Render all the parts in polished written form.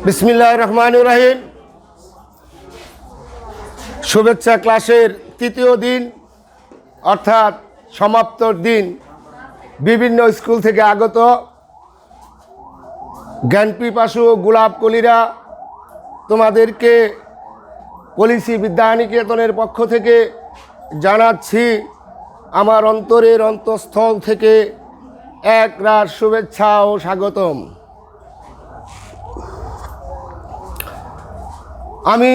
বিসমিল্লাহির রহমানির রহিম। শুভেচ্ছা ক্লাসের তৃতীয় দিন অর্থাৎ সমাপ্তর দিন। বিভিন্ন স্কুল থেকে আগত জ্ঞানপিপাসু গোলাপকলিরা তোমাদেরকে পলিসি বিদ্যানিকেতনের পক্ষ থেকে জানাচ্ছি আমার অন্তরের অন্তঃস্থল থেকে এক রাত শুভেচ্ছা ও স্বাগতম। আমি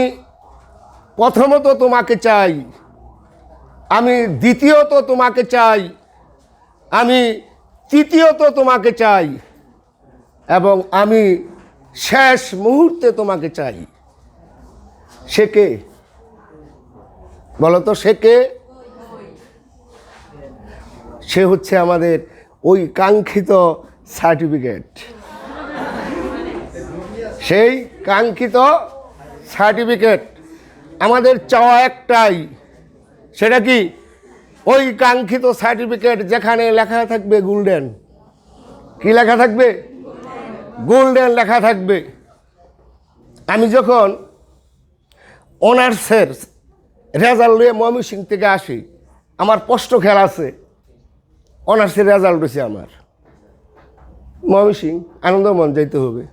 প্রথমত তোমাকে চাই, আমি দ্বিতীয়ত তোমাকে চাই, আমি তৃতীয়ত তোমাকে চাই এবং আমি শেষ মুহূর্তে তোমাকে চাই। সে কে বলো তো? সে কে? সে হচ্ছে আমাদের ওই কাঙ্ক্ষিত সার্টিফিকেট। সেই কাঙ্ক্ষিত সার্টিফিকেট আমাদের চাওয়া একটাই, সেটা কি? ওই কাঙ্ক্ষিত সার্টিফিকেট যেখানে লেখা থাকবে গোল্ডেন। কি লেখা থাকবে? গোল্ডেন লেখা থাকবে। আমি যখন অনার্সের রেজাল্ট নিয়ে ময়মনসিংহ থেকে আসি, আমার স্পষ্ট খেয়াল আছে অনার্সের রেজাল্ট হয়েছে আমার ময়মনসিংহ আনন্দমন যাইতে হবে।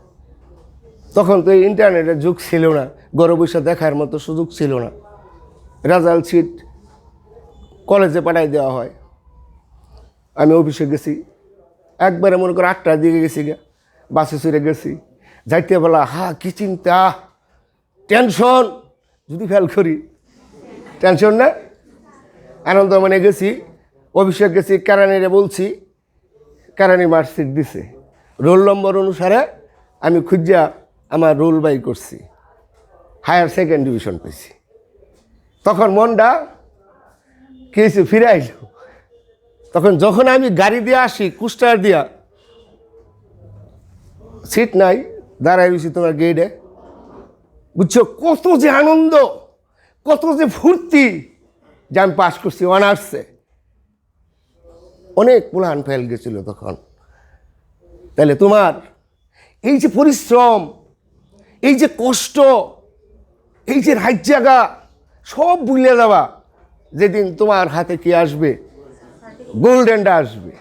তখন তো ইন্টারনেটের যুগ ছিল না, ঘরে বসে দেখার মতো সুযোগ ছিল না। রেজাল্ট শিট কলেজে পাঠাই দেওয়া হয়। আমি অফিসে গেছি, একবারে মনে করো 8টার দিকে গেছি, বাসে চড়ে গেছি। যাইতে বলা কি চিন্তা, টেনশন, যদি ফেল করি টেনশন না। আনন্দমনে গেছি, অফিসে গেছি, কেরানিরে বলছি, কেরানি মার্কশিট দিছে। রোল নম্বর অনুসারে আমি খুঁজা আমার রোল বাই করছি, হায়ার সেকেন্ড ডিভিশন পেয়েছি। তখন মনটা কিছু ফিরে আইল। তখন যখন আমি গাড়ি দিয়ে আসি কুষ্টার দিয়া, সিট নাই, দাঁড়াই রয়েছি তোমার গেটে, বুঝছো কত যে আনন্দ, কত যে ফুর্তি যে আমি পাস করছি অনার্সে। অনেক পুলান ফেল গেছিল তখন। তাহলে তোমার এই যে পরিশ্রম, এই যে কষ্ট, এই যে রাত জাগা, সব ভুলে যাওয়া যেদিন তোমার হাতে কি আসবে? গোল্ডেনটা আসবে।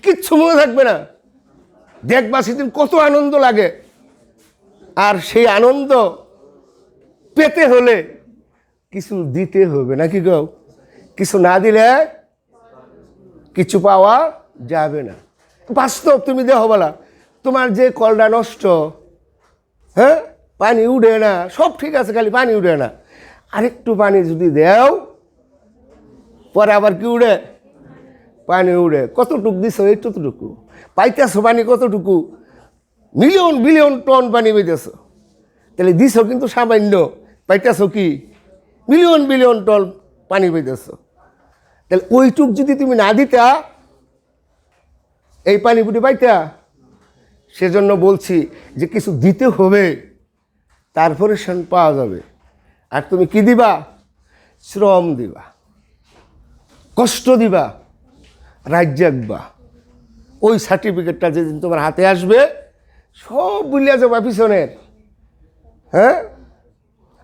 কিচ্ছু মনে থাকবে না। দেখবা সেদিন কত আনন্দ লাগে। আর সেই আনন্দ পেতে হলে কিছু দিতে হবে, নাকি গো? কিছু না দিলে কিছু পাওয়া যাবে না। বাস্তব তুমি দেখো বলা, তোমার যে কলটা নষ্ট, হ্যাঁ, পানি উঠে না, সব ঠিক আছে, খালি পানি উঠে না। আরেকটু পানি যদি দেও, পরে আবার কি উঠে? পানি উঠে। কতটুকু দিছ? এইটুকু পাইতেছ। পানি কতটুকু? মিলিয়ন বিলিয়ন টন পানি পাইতেছ। তাহলে দিছ কিন্তু সামান্য, পাইতেছ কি? মিলিয়ন বিলিয়ন টন পানি পাইতেছ। তাহলে ওইটুক যদি তুমি না দিতা, এই পানি ফুটে পাইতা? সেজন্য বলছি যে কিছু দিতে হবে, তারপরে শান পাওয়া যাবে। আর তুমি কি দিবা? শ্রম দিবা, কষ্ট দিবা, রাত জাগবা। ওই সার্টিফিকেটটা যেদিন তোমার হাতে আসবে, সব ভুলিয়া যাবা পিছনের। হ্যাঁ,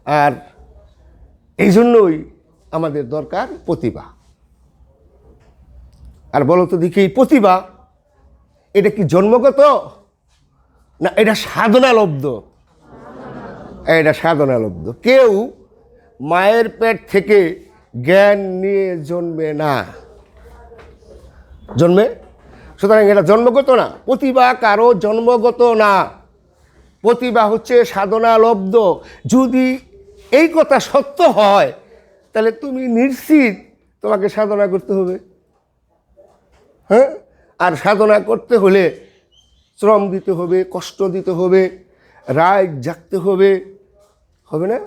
আর এই জন্যই আমাদের দরকার প্রতিভা। আর বলো তো দেখি, এই প্রতিভা এটা কি জন্মগত না এটা সাধনালব্ধ? এটা সাধনালব্ধ। কেউ মায়ের পেট থেকে জ্ঞান নিয়ে জন্মে না, জন্মে। সুতরাং এটা জন্মগত না। প্রতিভা কারো জন্মগত না, প্রতিভা হচ্ছে সাধনালব্ধ। যদি এই কথা সত্য হয়, তাহলে তুমি নিশ্চিত তোমাকে সাধনা করতে হবে। হ্যাঁ, আর সাধনা করতে হলে শ্রম দিতে হবে, কষ্ট দিতে হবে, রাত জাগতে হবে, হবে না?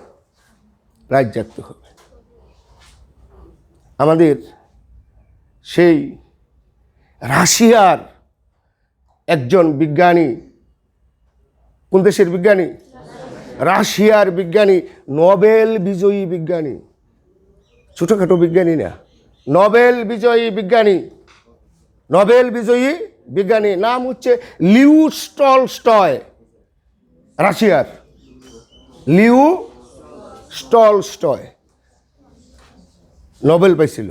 রাত জাগতে হবে। আমাদের সেই রাশিয়ার একজন বিজ্ঞানী, কোন দেশের বিজ্ঞানী? রাশিয়ার বিজ্ঞানী, নোবেল বিজয়ী বিজ্ঞানী, ছোটোখাটো বিজ্ঞানী না, নোবেল বিজয়ী বিজ্ঞানী। নোবেল বিজয়ী বিজ্ঞানী, নাম হচ্ছে লিউ টলস্টয়, রাশিয়ার লিউ টলস্টয় নোবেল পাইছিল।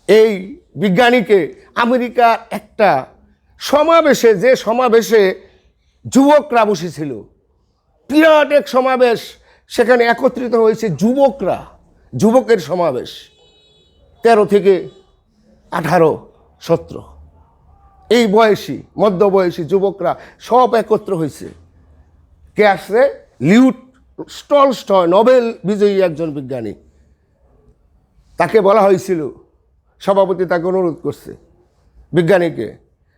এই বিজ্ঞানীকে আমেরিকার একটা সমাবেশে, যে সমাবেশে যুবকরা বসেছিল, বিরাট এক সমাবেশ, সেখানে একত্রিত হয়েছে যুবকরা, যুবকের সমাবেশ 13 থেকে 18, 17 এই বয়সী, মধ্যবয়সী যুবকরা সব একত্র হয়েছে। কে আসছে? লিউ টলস্টয়, নোবেল বিজয়ী একজন বিজ্ঞানী। তাকে বলা হয়েছিল, সভাপতি তাকে অনুরোধ করছে বিজ্ঞানীকে,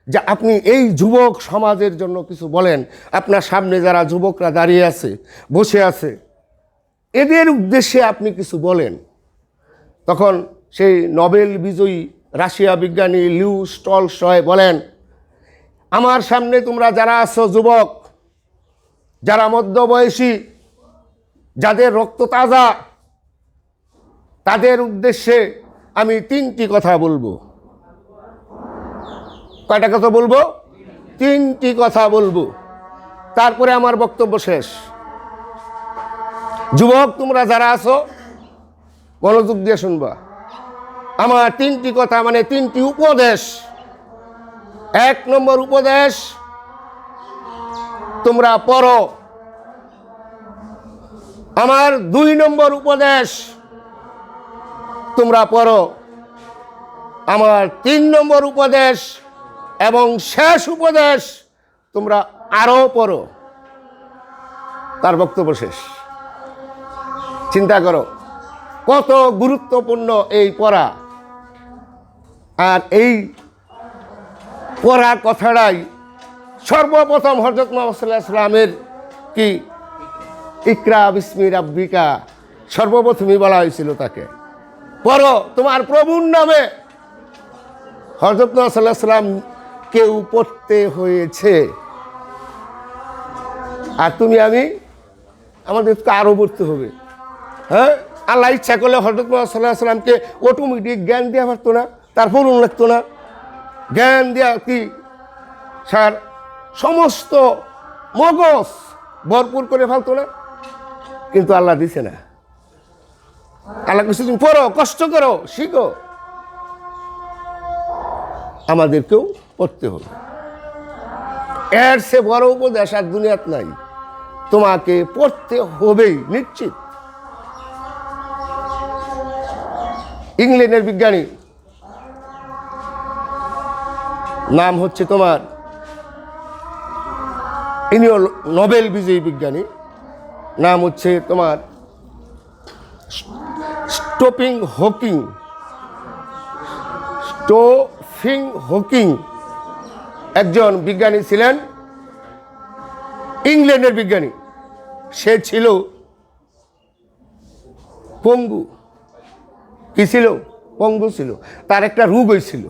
যে আপনি এই যুবক সমাজের জন্য কিছু বলেন। আপনার সামনে যারা যুবকরা দাঁড়িয়ে আছে, বসে আছে, এদের উদ্দেশ্যে আপনি কিছু বলেন। তখন সেই নোবেল বিজয়ী রাশিয়া বিজ্ঞানী লিউ টলস্টয় বলেন, আমার সামনে তোমরা যারা আছো যুবক, যারা মধ্যবয়সী, যাদের রক্ত তাজা, তাদের উদ্দেশ্যে আমি 3টি কথা বলবো। কয়টা কথা বলবো? 3টি কথা বলবো, তারপরে আমার বক্তব্য শেষ। যুবক তোমরা যারা আছো, মনোযোগ দিয়ে শুনবা। আমার 3টি কথা, মানে 3টি উপদেশ। 1 নম্বর উপদেশ, তোমরা পড়ো। আমার 2 নম্বর উপদেশ, তোমরা পড়ো। আমার 3 নম্বর উপদেশ এবং শেষ উপদেশ, তোমরা আরও পড়ো। তার বক্তব্য শেষ। চিন্তা করো কত গুরুত্বপূর্ণ এই পড়া। আর এই পড়া কথাটাই সর্বপ্রথম হযরত মুহাম্মদ সাল্লাল্লাহু আলাইহি ওয়াসাল্লামের কি ইকরা বিসমি রাব্বিকা, সর্বপ্রথমই বলা হয়েছিল তাকে, পড়ো তোমার প্রভুর নামে। হযরত মুহাম্মদ সাল্লাল্লাহু আলাইহি ওয়াসাল্লাম কেউ পড়তে হয়েছে, আর তুমি আমি আমাদেরকে আরও পড়তে হবে। হ্যাঁ, আল্লাহ ইচ্ছা করলে হযরত মুহাম্মদ সাল্লাল্লাহু আলাইহি ওয়াসাল্লামকে অটোমেটিক জ্ঞান দেওয়া পারতো না, তার পড়ুন লাগতো না। জ্ঞান দেওয়া কি স্যার সমস্ত মগজ ভরপুর করে ফেলতো না, কিন্তু আল্লাহ দিছে না। আল্লাহ কিছু তুমি পড়ো, কষ্ট করো, শিখো। আমাদেরকেও পড়তে হবে। এর সে বড় উপদেশ আর দুনিয়াত নাই। তোমাকে পড়তে হবেই, নিশ্চিত। ইংল্যান্ডের বিজ্ঞানী, নাম হচ্ছে তোমার, ইনিও নোবেল বিজয়ী বিজ্ঞানী, নাম হচ্ছে তোমার স্টিফেন হকিং। স্টিফেন হকিং একজন বিজ্ঞানী ছিলেন, ইংল্যান্ডের বিজ্ঞানী। সে ছিল পঙ্গু। কি ছিল? পঙ্গু ছিল। তার একটা রোগ হয়েছিল।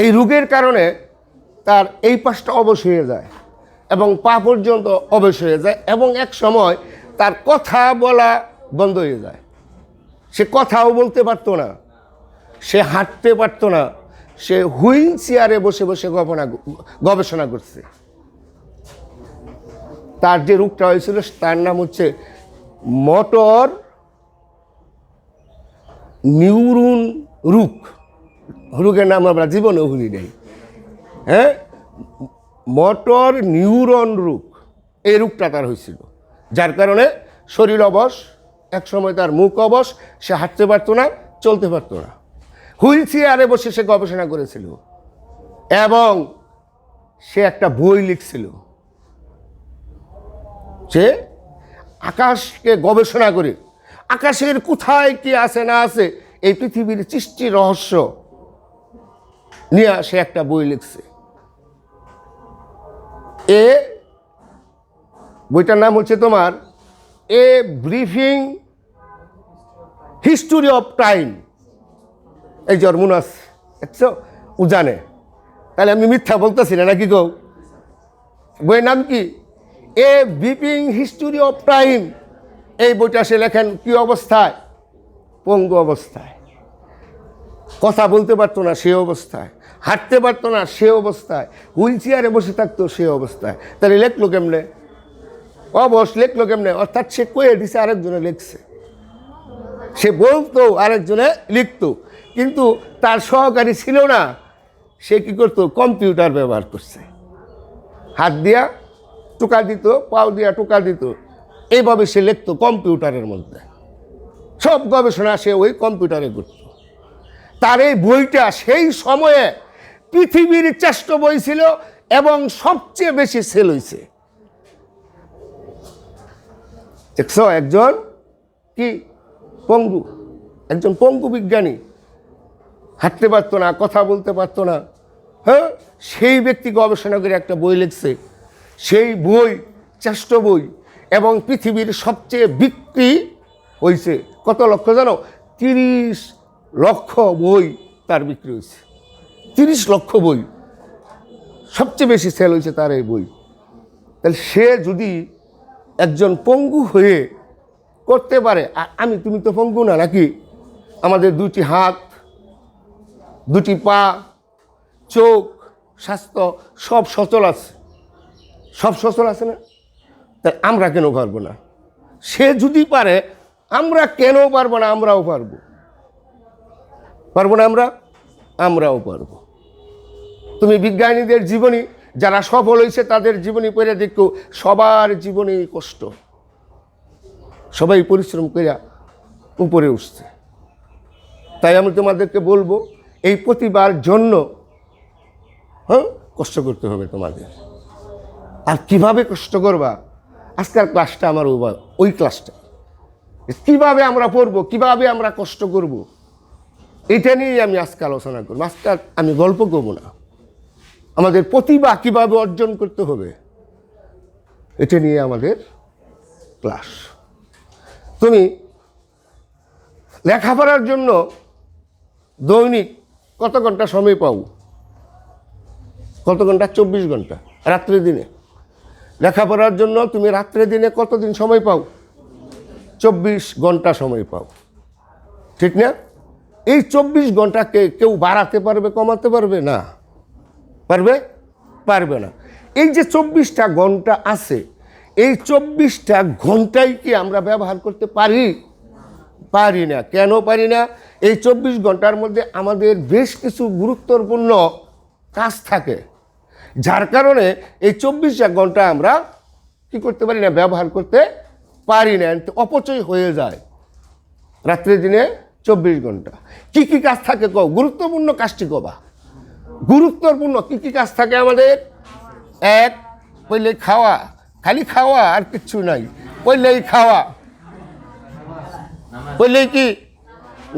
এই রোগের কারণে তার এই পাশটা অবশ হয়ে যায় এবং পা পর্যন্ত অবশ হয়ে যায়, এবং এক সময় তার কথা বলা বন্ধ হয়ে যায়। সে কথাও বলতে পারতো না, সে হাঁটতে পারতো না, সে হুইল চেয়ারে বসে বসে গবেষণা করছে। তার যে রোগটা হয়েছিল তার নাম হচ্ছে মোটর নিউরন রোগ। রোগের নাম আমরা জীবনেও শুনি নাই। হ্যাঁ, মোটর নিউরন রোগ, এই রোগটা তার হয়েছিল, যার কারণে শরীর অবশ, একসময় তার মুখ অবশ, সে হাঁটতে পারতো না, চলতে পারতো না। হুইল চেয়ারে বসে সে গবেষণা করেছিল এবং সে একটা বই লিখছিল। সে আকাশকে গবেষণা করে আকাশের কোথায় কি আছে না আছে, এই পৃথিবীর সৃষ্টি রহস্য নিয়ে সে একটা বই লিখছে। বইটার নাম হচ্ছে তোমার এ ব্রিফিং হিস্টোরি অফ টাইম। এই জর্মুনাস দেখছো উজানে, তাহলে আমি মিথ্যা বলতেছি না নাকি গো? বইয়ের নাম কি? এ ব্রিফিং হিস্টোরি অফ টাইম। এই বইটা সে লেখেন কি অবস্থায়? পঙ্গু অবস্থায়। কথা বলতে পারতো না সে অবস্থায়, হাঁটতে পারতো না সে অবস্থায়, হুইল চেয়ারে বসে থাকতো সে অবস্থায়, তাহলে লেখলো কেমনে? অবশ লেখলো কেমনে? অর্থাৎ সে কয়ে দিছে, আরেকজনে লিখছে। সে বলতো, আরেকজনে লিখতো, কিন্তু তার সহকারী ছিল না। সে কি করতো? কম্পিউটার ব্যবহার করছে। হাত দিয়া টোকা দিত, পাও দিয়া টোকা দিত, এইভাবে সে লিখতো কম্পিউটারের মধ্যে। সব গবেষণা সে ওই কম্পিউটারে করত। তার এই বইটা সেই সময়ে পৃথিবীর শ্রেষ্ঠ বই ছিল এবং সবচেয়ে বেশি সেল হয়েছে। দেখছ, একজন কি পঙ্গু, একজন পঙ্গু বিজ্ঞানী, হাঁটতে পারতো না, কথা বলতে পারতো না, হ্যাঁ, সেই ব্যক্তি গবেষণা করে একটা বই লিখছে। সেই বই শ্রেষ্ঠ বই এবং পৃথিবীর সবচেয়ে বিক্রি হয়েছে। কত লক্ষ জানো? 30 লক্ষ বই তার বিক্রি হয়েছে। 30 লক্ষ বই, সবচেয়ে বেশি সেল হয়েছে তার এই বই। তাহলে সে যদি একজন পঙ্গু হয়ে করতে পারে, আমি তুমি তো পঙ্গু না নাকি? আমাদের 2টি হাত, 2টি পা, চোখ, স্বাস্থ্য সব সচল আছে, সব সচল আছে না? তাই আমরা কেন পারবো না? সে যদি পারে, আমরা কেন পারবো না? আমরাও পারবো। পারবো না আমরা? আমরাও পারবো। তুমি বিজ্ঞানীদের জীবনী, যারা সফল হয়েছে তাদের জীবনী পড়ে দেখো, সবার জীবনেই কষ্ট, সবাই পরিশ্রম করে উপরে উঠছে। তাই আমি তোমাদেরকে বলবো, এই প্রতিভার জন্য কষ্ট করতে হবে তোমাদের। আর কিভাবে কষ্ট করবা? আজকের ক্লাসটা আমার ওই ক্লাসটা, কিভাবে আমরা পড়বো, কিভাবে আমরা কষ্ট করব, এটা নিয়েই আমি আজকে আলোচনা করবো। আজকে আমি গল্প করবো না, আমাদের প্রতিভা কিভাবে অর্জন করতে হবে এটা নিয়ে আমাদের ক্লাস। তুমি লেখাপড়ার জন্য দৈনিক কত ঘন্টা সময় পাও? কত ঘন্টা? 24 ঘন্টা রাত্রে দিনে। লেখাপড়ার জন্য তুমি রাত্রে দিনে কতদিন সময় পাও? 24 ঘন্টা সময় পাও, ঠিক না? এই 24 ঘন্টাকে কেউ বাড়াতে পারবে, কমাতে পারবে? না। পারবে? পারবে না। এই যে 24টা ঘন্টা আছে, এই 24টা ঘন্টাই কি আমরা ব্যবহার করতে পারি? পারি না। কেন পারি না? এই 24 ঘন্টার মধ্যে আমাদের বেশ কিছু গুরুত্বপূর্ণ কাজ থাকে, যার কারণে এই 24টা ঘন্টা আমরা কি করতে পারি না? ব্যবহার করতে পারি না, অপচয় হয়ে যায়। রাত্রে দিনে 24 ঘন্টা কি কি কাজ থাকে কও? গুরুত্বপূর্ণ কাজটি কবা। গুরুত্বপূর্ণ কি কি কাজ থাকে আমাদের? এক, পইলে খাওয়া, খালি খাওয়া আর কিচ্ছু নাই। পইলেই খাওয়া, পইলেই কি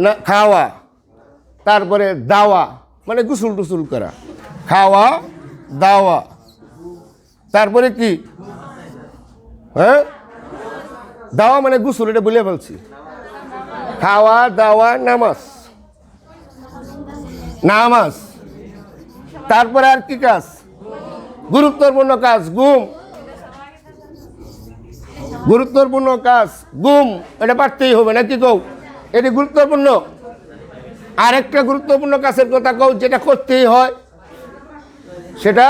না খাওয়া। তারপরে দাওয়া, মানে গোসল টুসুল করা, খাওয়া দাওয়া। তারপরে কি? হ্যাঁ, দাওয়া মানে গোসল, এটা বলে বলছি। খাওয়া দাওয়া, নামাজ, নামাজ। তারপরে আর কি কাজ? গুরুত্বপূর্ণ কাজ, ঘুম। গুরুত্বপূর্ণ কাজ ঘুম, এটা পারতেই হবে নাকি কও? এটি গুরুত্বপূর্ণ। আরেকটা গুরুত্বপূর্ণ কাজের কথা কও, যেটা করতেই হয়, সেটা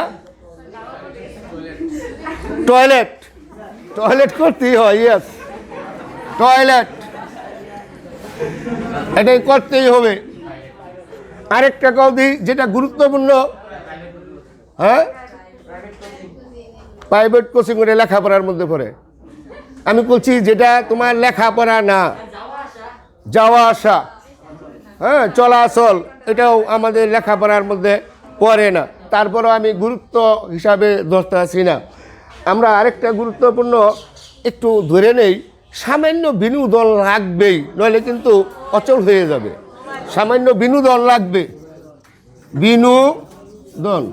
টয়লেট। টয়লেট করতেই হয়, ইয়েস, টয়লেট, এটাই করতেই হবে। আরেকটা কও দিই যেটা গুরুত্বপূর্ণ, হ্যাঁ, প্রাইভেট কোচিং করে লেখাপড়ার মধ্যে পড়ে। আমি বলছি যেটা তোমার লেখাপড়া না, যাওয়া আসা, হ্যাঁ, চলাচল, এটাও আমাদের লেখাপড়ার মধ্যে পড়ে না। তারপরেও আমি গুরুত্ব হিসাবে ধরতে আসি না। আমরা আরেকটা গুরুত্বপূর্ণ একটু ধরে নেই, সামান্য বিনোদন লাগবেই, নইলে কিন্তু অচল হয়ে যাবে। সামান্য বিনোদন লাগবে। বিনোদন,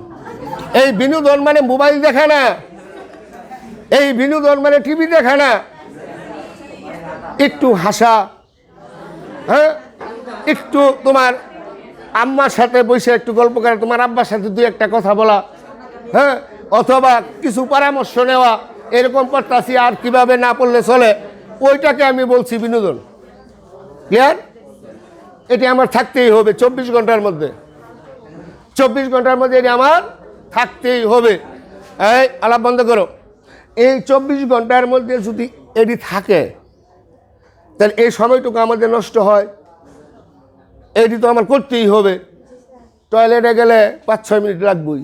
এই বিনোদন মানে মোবাইল দেখা না, এই বিনোদন মানে টিভি দেখা না, একটু হাসা, হ্যাঁ, একটু তোমার আম্মার সাথে বসে একটু গল্প করা, তোমার আব্বার সাথে দুই একটা কথা বলা, হ্যাঁ, অথবা কিছু পরামর্শ নেওয়া, এরকম করতেছি। আর কিভাবে না পড়লে চলে, ওইটাকে আমি বলছি বিনোদন। ক্লিয়ার? এটি আমার থাকতেই হবে 24 ঘন্টার মধ্যে। 24 ঘন্টার মধ্যে এটি আমার থাকতেই হবে। এই আলাপ বন্ধ করো। এই 24 ঘন্টার মধ্যে যদি এটি থাকে তাহলে এই সময়টুকু আমাদের নষ্ট হয়, এটি তো আমার করতেই হবে। টয়লেটে গেলে 5-6 মিনিট লাগবেই,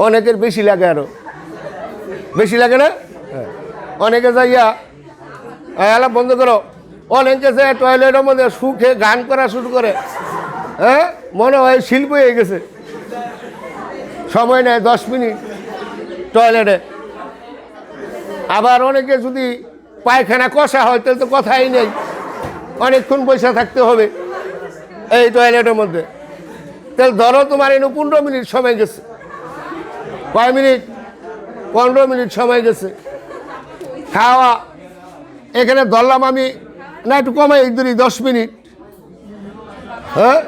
অনেকের বেশি লাগে, আরও বেশি লাগে না? হ্যাঁ, অনেকে যাইয়া আলাপ বন্ধ করো, অনেকে যে টয়লেটের মধ্যে সুখে গান করা শুরু করে, হ্যাঁ, মনে হয় শিল্প হয়ে গেছে। সময় নেয় 10 মিনিট টয়লেটে। আবার অনেকে যদি পায়খানা কষা হয় তাহলে তো কথাই নেই, অনেকক্ষণ বসে থাকতে হবে এই টয়লেটের মধ্যে। তাহলে ধরো তোমার এনে 15 মিনিট সময় গেছে, কয় মিনিট? 15 মিনিট সময় গেছে। খাওয়া এখানে ধরলাম আমি, না একটু কমাই ধরি 10 মিনিট, হ্যাঁ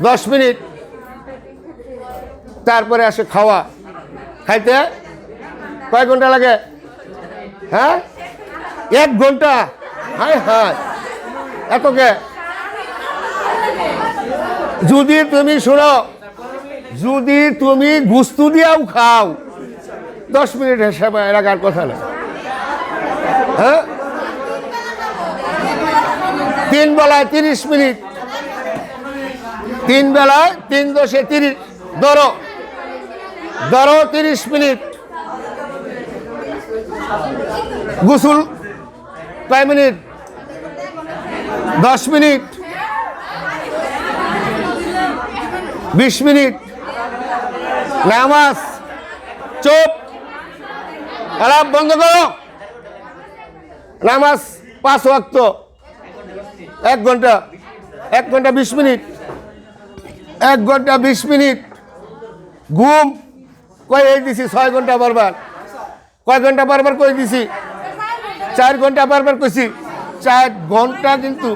10 মিনিট। তারপরে আসে খাওয়া, খাইতে কয় ঘন্টা লাগে? হ্যাঁ 1 ঘন্টা। হায় হায়, এতকে? যদি তুমি শোনো, যদি তুমি গুস্তু দিয়াও খাও 10 মিনিট হিসাবে লাগার কথা না। হ্যাঁ 3 বেলায় 30 মিনিট, 3 বেলায় 3 10 30, ধরো 30 মিনিট। গোসল কয় মিনিট? 10 minute, 20 minute. নামাজ, চুপ, আলাপ বন্ধ করো। নামাজ 5 ওয়াক্ত, 1 ঘন্টা, 1 ঘন্টা 20 মিনিট, 1 ঘন্টা 20 মিনিট। ঘুম কয় এই দিছি? 6 ঘন্টা বারবার। কয় ঘন্টা বারবার কই দিছি? 4 ঘন্টা বারবার কইছি। 4 ঘন্টা কিন্তু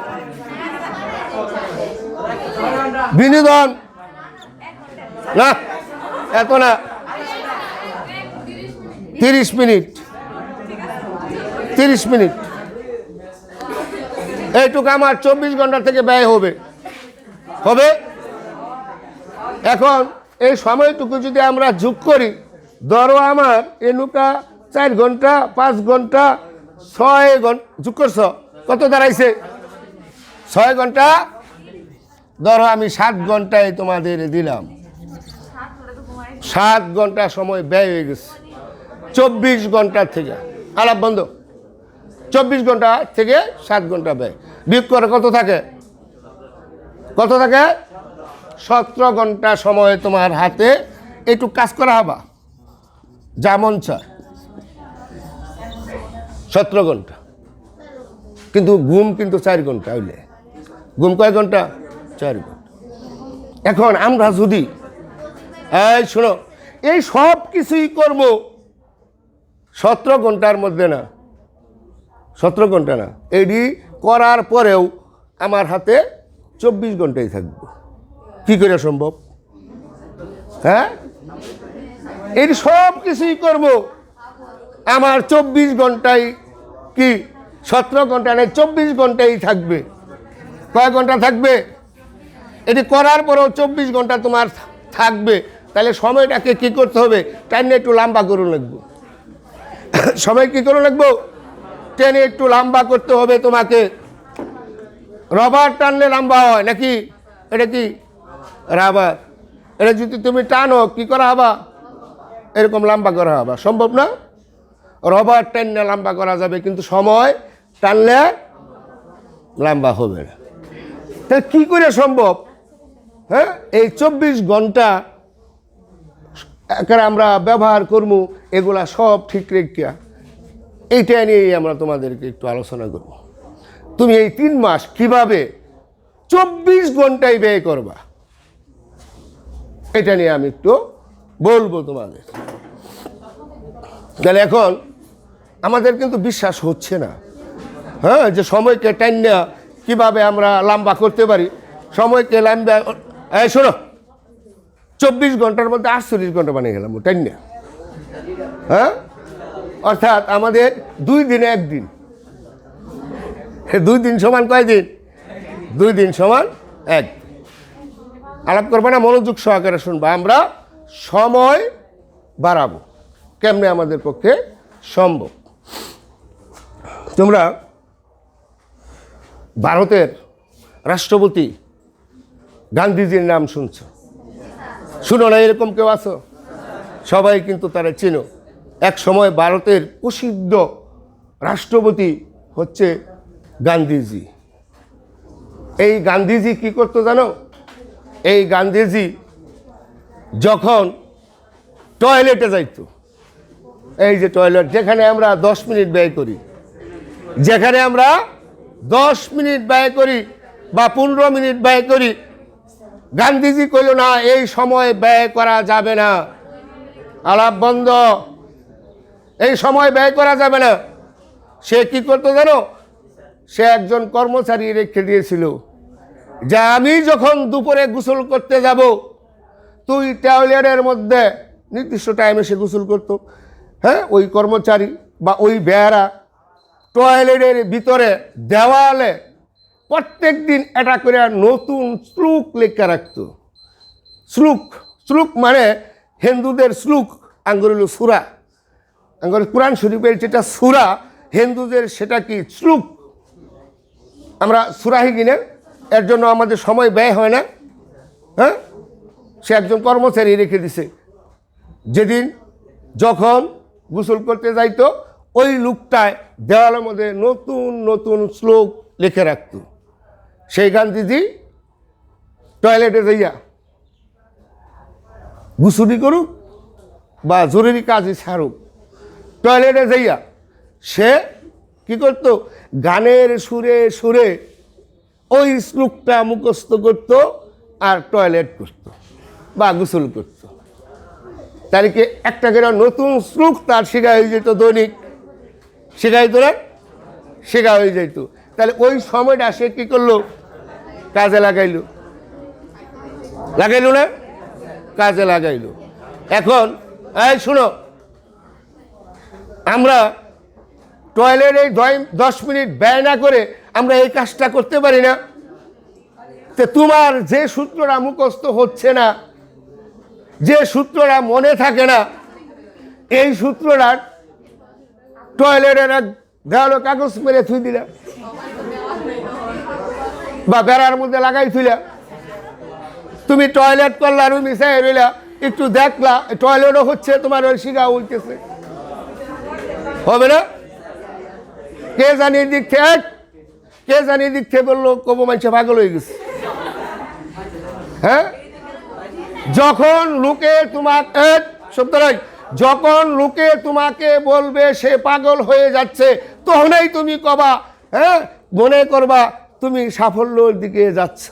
বিনোদন না, এত না, 30 মিনিট, 30 মিনিট। এইটুকু আমার 24 ঘন্টা থেকে ব্যয় হবে। এখন এই সময়টুকু যদি আমরা যোগ করি, ধরো আমার এনুকা 4 ঘন্টা, 5 ঘন্টা, 6 ঘন্টা যোগ করছ, কত দাঁড়াইছে? 6 ঘন্টা। ধরো আমি 7 ঘন্টায় তোমাদের দিলাম, 7 ঘন্টা সময় ব্যয় হয়ে গেছে 24 ঘন্টা থেকে। আলাপ বন্ধ। 24 ঘন্টা থেকে 7 ঘন্টা ব্যয়, বিয়োগ করে কত থাকে? 17 ঘন্টা সময় তোমার হাতে একটু কাজ করা হবা, যা মন চায়। 17 ঘন্টা, কিন্তু ঘুম কিন্তু 4 ঘন্টা হইলে। ঘুম কয় ঘন্টা? 4 ঘন্টা। এখন আমরা যদি এই শোনো, এই সব কিছুই করব 17 ঘন্টার মধ্যে না, 17 ঘন্টা না, এটি করার পরেও আমার হাতে 24 ঘন্টাই থাকবে। কি করে সম্ভব? হ্যাঁ, এই সব কিছুই করব, আমার 24 ঘন্টায় কি 17 ঘন্টা নেই, 24 ঘন্টাই থাকবে। কয় ঘন্টা থাকবে? এটি করার পরেও 24 ঘন্টা তোমার থাকবে। তাহলে সময়টাকে কি করতে হবে? টাইমে একটু লম্বা করুন লাগবো। সময় কি করুন লাগবো? টেনে একটু লম্বা করতে হবে তোমাকে। রবার টানলে লম্বা হয় নাকি? এটা কি রাবার? এটা যদি তুমি টানো কি করা হবা? এরকম লম্বা করা হবা। সম্ভব না? রবার টানলে লম্বা করা যাবে, কিন্তু সময় টানলে লম্বা হবে না। তাহলে কি করে সম্ভব? হ্যাঁ, এই 24 ঘন্টা আমরা ব্যবহার করব, এগুলা সব ঠিক রেখা এইটা নিয়েই আমরা তোমাদেরকে একটু আলোচনা করব। তুমি এই 3 মাস কিভাবে 24 ঘন্টায় ব্যয় করবা, এটা নিয়ে আমি একটু বলবো তোমাদের। তাহলে এখন আমাদের কিন্তু বিশ্বাস হচ্ছে না, হ্যাঁ, যে সময়কে টাইনা কিভাবে আমরা লম্বা করতে পারি। সময়কে লম্বা, এই শোনো, 24 ঘন্টার মধ্যে 48 ঘন্টা বানিয়ে গেলাম টাইনা। হ্যাঁ, অর্থাৎ আমাদের 2 দিনে 1 দিন। 2 দিন সমান কয় দিন? 2 দিন সমান 1 আলাপ করবে না, মনোযোগ সহকারে শুনবা। আমরা সময় বাড়াবো কেমনে আমাদের পক্ষে সম্ভব। তোমরা ভারতের রাষ্ট্রপতি গান্ধীজির নাম শুনছো? শুনো না এরকম কেউ আছো? সবাই কিন্তু তারা চিনো। এক সময় ভারতের প্রসিদ্ধ রাষ্ট্রপতি হচ্ছে গান্ধীজি। এই গান্ধীজি কি করতো জানো? এই গান্ধীজি যখন টয়লেটে যাইতো, এই যে টয়লেট যেখানে আমরা 10 মিনিট ব্যয় করি, যেখানে আমরা 10 মিনিট ব্যয় করি বা 15 মিনিট ব্যয় করি, গান্ধীজি কইল না এই সময় ব্যয় করা যাবে না, আলাপ বন্ধ, এই সময় ব্যয় করা যাবে না। সে কি করতো জানো? সে একজন কর্মচারী রেখে দিয়েছিল, যা আমি যখন দুপুরে গোসল করতে যাব তুই টয়লেটের মধ্যে, নির্দিষ্ট টাইমে সে গোসল করতো। হ্যাঁ, ওই কর্মচারী বা ওই বেয়ারা টয়লেটের ভিতরে দেওয়ালে প্রত্যেক দিন এটা করে নতুন শ্লোক লেখা রাখতো। শ্লোক, শ্লোক মানে হিন্দুদের শ্লোক, আঙ্গুর হলো সূরা, আঙ্গুর কোরআন শরীফের যেটা সূরা, হিন্দুদের সেটা কি শ্লোক। আমরা সূরাহি কিনে, এর জন্য আমাদের সময় ব্যয় হয় না। হ্যাঁ, সে একজন কর্মচারী রেখে দিছে, যেদিন যখন গোসল করতে যাইতো ওই লোকটায় দেওয়ালের মধ্যে নতুন নতুন শ্লোক লিখে রাখত। সেই গান্ধীজি টয়লেটে যাইয়া গোসলি করুক বা জরুরি কাজে ছাড়ুক, টয়লেটে যাইয়া সে কি করতো? গানের সুরে সুরে ওই শ্লোকটা মুখস্থ করত আর টয়লেট করত বা গোসল করত। তারিখে একটা করে নতুন শ্লোক তার শেখা হয়ে যেত, দৈনিক শেখাইতো না, শেখা হয়ে যেত। তাহলে ওই সময়টা সে কী করলো? কাজে লাগাইলো, লাগাইলো না? কাজে লাগাইলো। এখন এই শুনো, আমরা টয়লেটে 10 মিনিট ব্যয় না করে আমরা এই কাজটা করতে পারি না? তো তোমার যে সূত্রটা মুখস্থ হচ্ছে না, যে সূত্রটা মনে থাকে না, এই সূত্রটা টয়লেটের দেওয়ালো কাগজ মেরে থুই দিলা বা বেড়ার মধ্যে লাগাই থুইলা, তুমি টয়লেট করলা, রুমি চাই রইলা, একটু দেখলা টয়লেটও হচ্ছে, তোমার ওই শিখা উঠতেছে, হবে না? কে জানি দিক থেকে, কে জানি দিক থেকে বললো কবো মানুষে পাগল হয়ে গেছে। হ্যাঁ, যখন লোকে তোমাকে শব্দ নয়, যখন লোকে তোমাকে বলবে সে পাগল হয়ে যাচ্ছে, তখনই তুমি কবা, হ্যাঁ, মনে করবা তুমি সাফল্যের দিকে যাচ্ছ।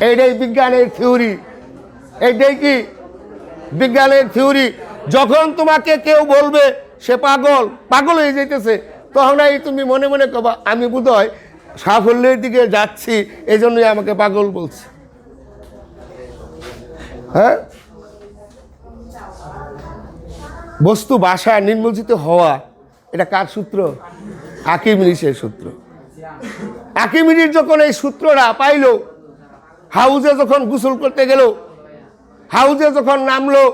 এইটাই বিজ্ঞানের থিওরি, এইটাই কি বিজ্ঞানের থিওরি। যখন তোমাকে কেউ বলবে সে পাগল, পাগল হয়ে যাইতেছে, তখনই তুমি মনে মনে কবা আমি বোধহয় সাফল্যের দিকে যাচ্ছি, এই জন্যই আমাকে পাগল বলছে। হ্যাঁ, বস্তু বাসা নির্মূজিত হওয়া, এটা কার সূত্র? আর্কিমিডিসের সূত্র। আর্কিমিডিস যখন এই সূত্রটা পাইল, হাউজে যখন গোসল করতে গেল, হাউজে যখন নামলো,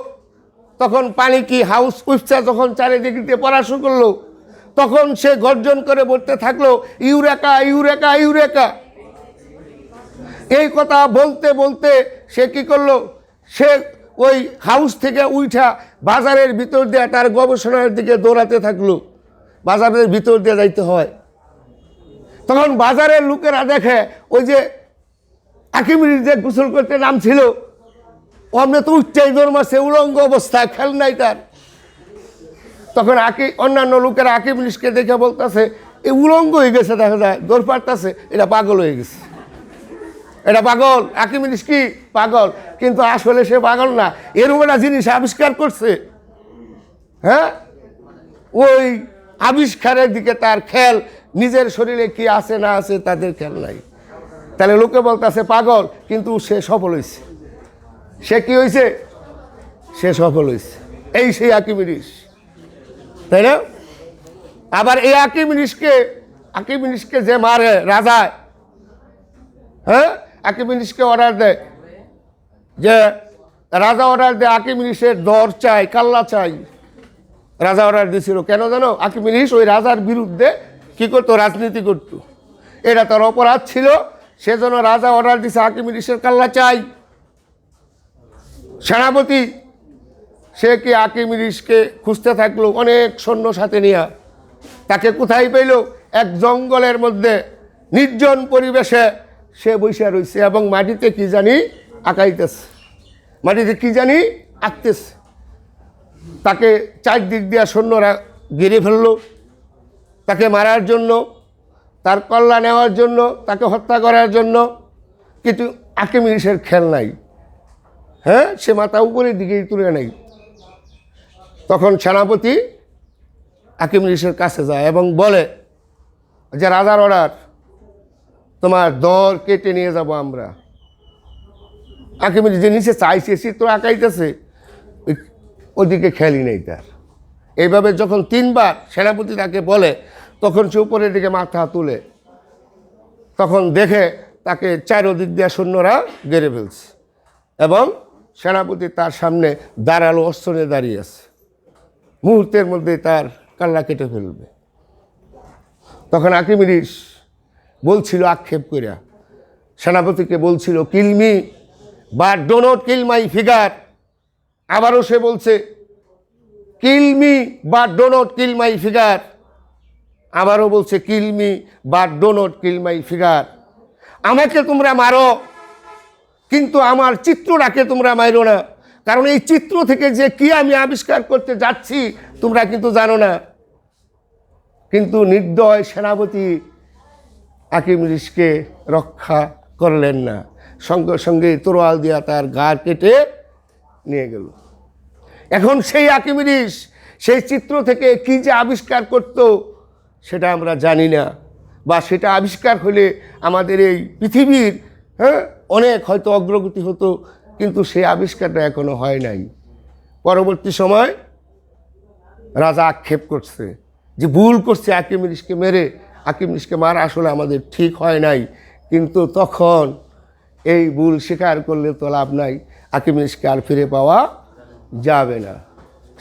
তখন পানি কি হাউস উঠছে, যখন চারিদিকে পড়া শুরু করলো, তখন সে গর্জন করে বলতে থাকলো ইউরেকা ইউরেকা ইউরেকা। এই কথা বলতে বলতে সে কি করলো? সে ওই হাউস থেকে উঠা বাজারের ভিতর দিয়ে তার গবেষণার দিকে দৌড়াতে থাকলো। বাজারের ভিতর দিয়ে যাইতে হয়। তখন বাজারের লোকেরা দেখে ওই যে আর্কিমিডিস যে গোসল করতে নামছিল, অমনে তো উচ্চাই দৌড় মারছে, উলঙ্গ অবস্থা, খেল নাই তার। তখন অন্যান্য লোকেরা আর্কিমিডিসকে দেখে বলতেছে এই উলঙ্গ হয়ে গেছে, দেখা যায় দৌড় পারতেছে, এটা পাগল হয়ে গেছে, এটা পাগল। আর্কিমিডিস কি পাগল? কিন্তু আসলে সে পাগল না, এরকম একটা জিনিস আবিষ্কার করছে। হ্যাঁ, ওই আবিষ্কারের দিকে তার খেয়াল, নিজের শরীরে কি আছে না আছে তাদের খেয়াল নাই। তাহলে লোকে বলতেছে পাগল, কিন্তু সে সফল হয়েছে। সে কি হয়েছে? সে সফল হয়েছে। এই সেই আর্কিমিডিস, তাই না? আবার এই আর্কিমিডিসকে যে মারে রাজা, হ্যাঁ, আর্কিমিডিসকে অর্ডার দেয় যে রাজা অর্ডার দেয় আর্কিমিডিসের দর চাই, কাল্লা চাই। রাজা অর্ডার দিয়েছিল কেন জানো? আর্কিমিডিস ওই রাজার বিরুদ্ধে কি করতো? রাজনীতি করতো। এটা তার অপরাধ ছিল, সেজন্য রাজা অর্ডার দিছে আর্কিমিডিসের কাল্লা চাই। সেনাপতি সে কি আর্কিমিডিসকে খুঁজতে থাকলো অনেক সৈন্য সাথে নিয়ে। তাকে কোথায় পেল? এক জঙ্গলের মধ্যে নির্জন পরিবেশে সে বসে রয়েছে এবং মাটিতে কি জানি আঁকাইতেছে, মাটিতে কি জানি আঁকতেছে। তাকে চারদিক দিয়া সৈন্যরা ঘিরে ফেললো তাকে মারার জন্য, তার কল্লা নেওয়ার জন্য, তাকে হত্যা করার জন্য। কিন্তু আর্কিমিডিসের খেল নাই। হ্যাঁ, সে মাথা উপরের দিকেই তুলে নেই। তখন সেনাপতি আর্কিমিডিসের কাছে যায় এবং বলে যে রাজার অর্ডার, তোমার দর কেটে নিয়ে যাব আমরা। আর্কিমিডিস যে নিচে চাইছে চিত্র আঁকাইতেছে, ওদিকে খেয়ালই নেই তার। এইভাবে যখন 3 বার সেনাপতি তাকে বলে, তখন সে উপরের দিকে মাথা তুলে, তখন দেখে তাকে চারদিক দিয়ে সৈন্যরা ঘিরে ফেলছে এবং সেনাপতি তার সামনে দাঁড়ালো, অস্ত্র নিয়ে দাঁড়িয়ে আছে। মুহূর্তের মধ্যে তার কাল্লা কেটে ফেলবে। তখন আর্কিমিডিস বলছিল আক্ষেপ করিয়া, সেনাপতিকে বলছিল, kill me but do not kill my figure. আবারও সে বলছে kill me but do not kill my figure. আবারও বলছে kill me but do not kill my figure. আমাকে তোমরা মারো, কিন্তু আমার চিত্রটাকে তোমরা মারো না, কারণ এই চিত্র থেকে যে কি আমি আবিষ্কার করতে যাচ্ছি তোমরা কিন্তু জানো না। কিন্তু নির্দয় সেনাপতি আর্কিমিডিসকে রক্ষা করলেন না, সঙ্গে সঙ্গে তরোয়াল দিয়া তার গা কেটে নিয়ে গেল। এখন সেই আর্কিমিডিস সেই চিত্র থেকে কি যে আবিষ্কার করত সেটা আমরা জানি না, বা সেটা আবিষ্কার হলে আমাদের এই পৃথিবীর অনেক হয়তো অগ্রগতি হতো, কিন্তু সেই আবিষ্কারটা এখনো হয় নাই। পরবর্তী সময় রাজা আক্ষেপ করছে যে ভুল করছে আর্কিমিডিসকে মেরে, আর্কিমিডিসকে মারা আসলে আমাদের ঠিক হয় নাই। কিন্তু তখন এই ভুল স্বীকার করলে তো লাভ নাই, আর্কিমিডিসকে আর ফিরে পাওয়া যাবে না।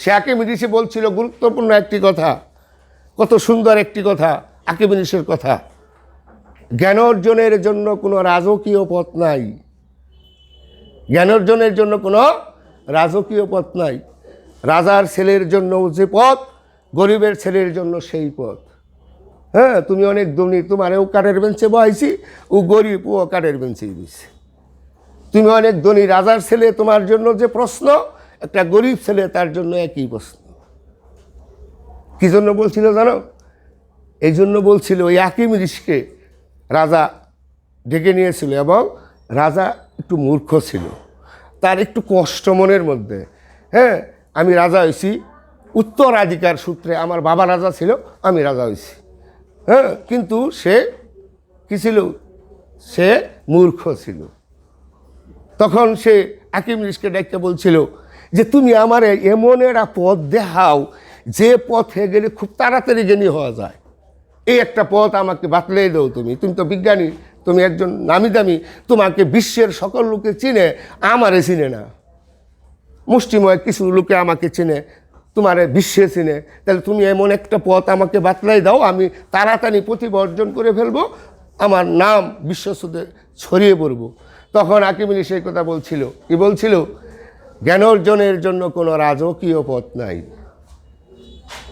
সে আর্কিমিডিসে বলছিল গুরুত্বপূর্ণ একটি কথা, কত সুন্দর একটি কথা, আর্কিমিডিসের কথা, জ্ঞান অর্জনের জন্য কোনো রাজকীয় পথ নাই। জ্ঞান অর্জনের জন্য কোনো রাজকীয় পথ নাই। রাজার ছেলের জন্য যে পথ, গরিবের ছেলের জন্য সেই পথ। হ্যাঁ, তুমি অনেক ধনী, তোমারও কাঠের বেঞ্চে বহাইছি, ও গরিব, ও কাঠের বেঞ্চেই দিছে। তুমি অনেক ধনী, রাজার ছেলে তোমার জন্য যে প্রশ্ন, একটা গরিব ছেলে তার জন্য একই প্রশ্ন। কি জন্য বলছিল জানো? এই জন্য বলছিল ওই আর্কিমিডিসকে রাজা ডেকে নিয়েছিল এবং রাজা একটু মূর্খ ছিল, তার একটু কষ্ট মনের মধ্যে। হ্যাঁ, আমি রাজা হয়েছি উত্তরাধিকার সূত্রে, আমার বাবা রাজা ছিল, আমি রাজা হয়েছি। হ্যাঁ, কিন্তু সে কী ছিল? সে মূর্খ ছিল। তখন সে আর্কিমিডিসকে ডেকে বলছিল যে তুমি আমার এমন একটা পথ দেখাও যে পথে গেলে খুব তাড়াতাড়ি জ্ঞানী হওয়া যায়। এই একটা পথ আমাকে বাতলে দাও। তুমি তো বিজ্ঞানী, তুমি একজন নামি দামি, তোমাকে বিশ্বের সকল লোকে চিনে, আমারে চিনে না। মুষ্টিময় কিছু লোকে আমাকে চিনে, তোমারে বিশ্বে চিনে। তাহলে তুমি এমন একটা পথ আমাকে বাতলাই দাও, আমি তাড়াতাড়ি প্রতিভা অর্জন করে ফেলবো, আমার নাম বিশ্বসুদ্ধে ছড়িয়ে পড়ব। তখন আর্কিমিডিস সেই কথা বলছিল, কি বলছিল? জ্ঞান অর্জনের জন্য কোনো রাজকীয় পথ নাই।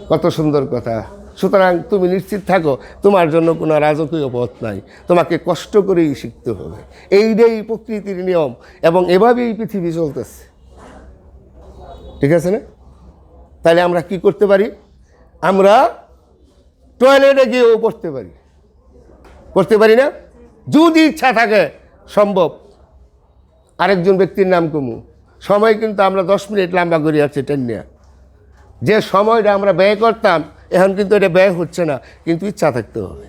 কত সুন্দর কথা। সুতরাং তুমি নিশ্চিত থাকো, তোমার জন্য কোনো রাজকীয় পথ নাই, তোমাকে কষ্ট করেই শিখতে হবে। এইটাই প্রকৃতির নিয়ম এবং এভাবেই পৃথিবী চলতেছে। ঠিক আছে না? তাহলে আমরা কি করতে পারি? আমরা টয়লেটে গিয়েও পড়তে পারি, পড়তে পারি না? যদি ইচ্ছা থাকে সম্ভব। আরেকজন ব্যক্তির নাম কমু, সময় কিন্তু আমরা 10 মিনিট লম্বা করি আছে ট্রেন নিয়ে। যে সময়টা আমরা ব্যয় করতাম এখন কিন্তু এটা ব্যয় হচ্ছে না, কিন্তু ইচ্ছা থাকতে হবে।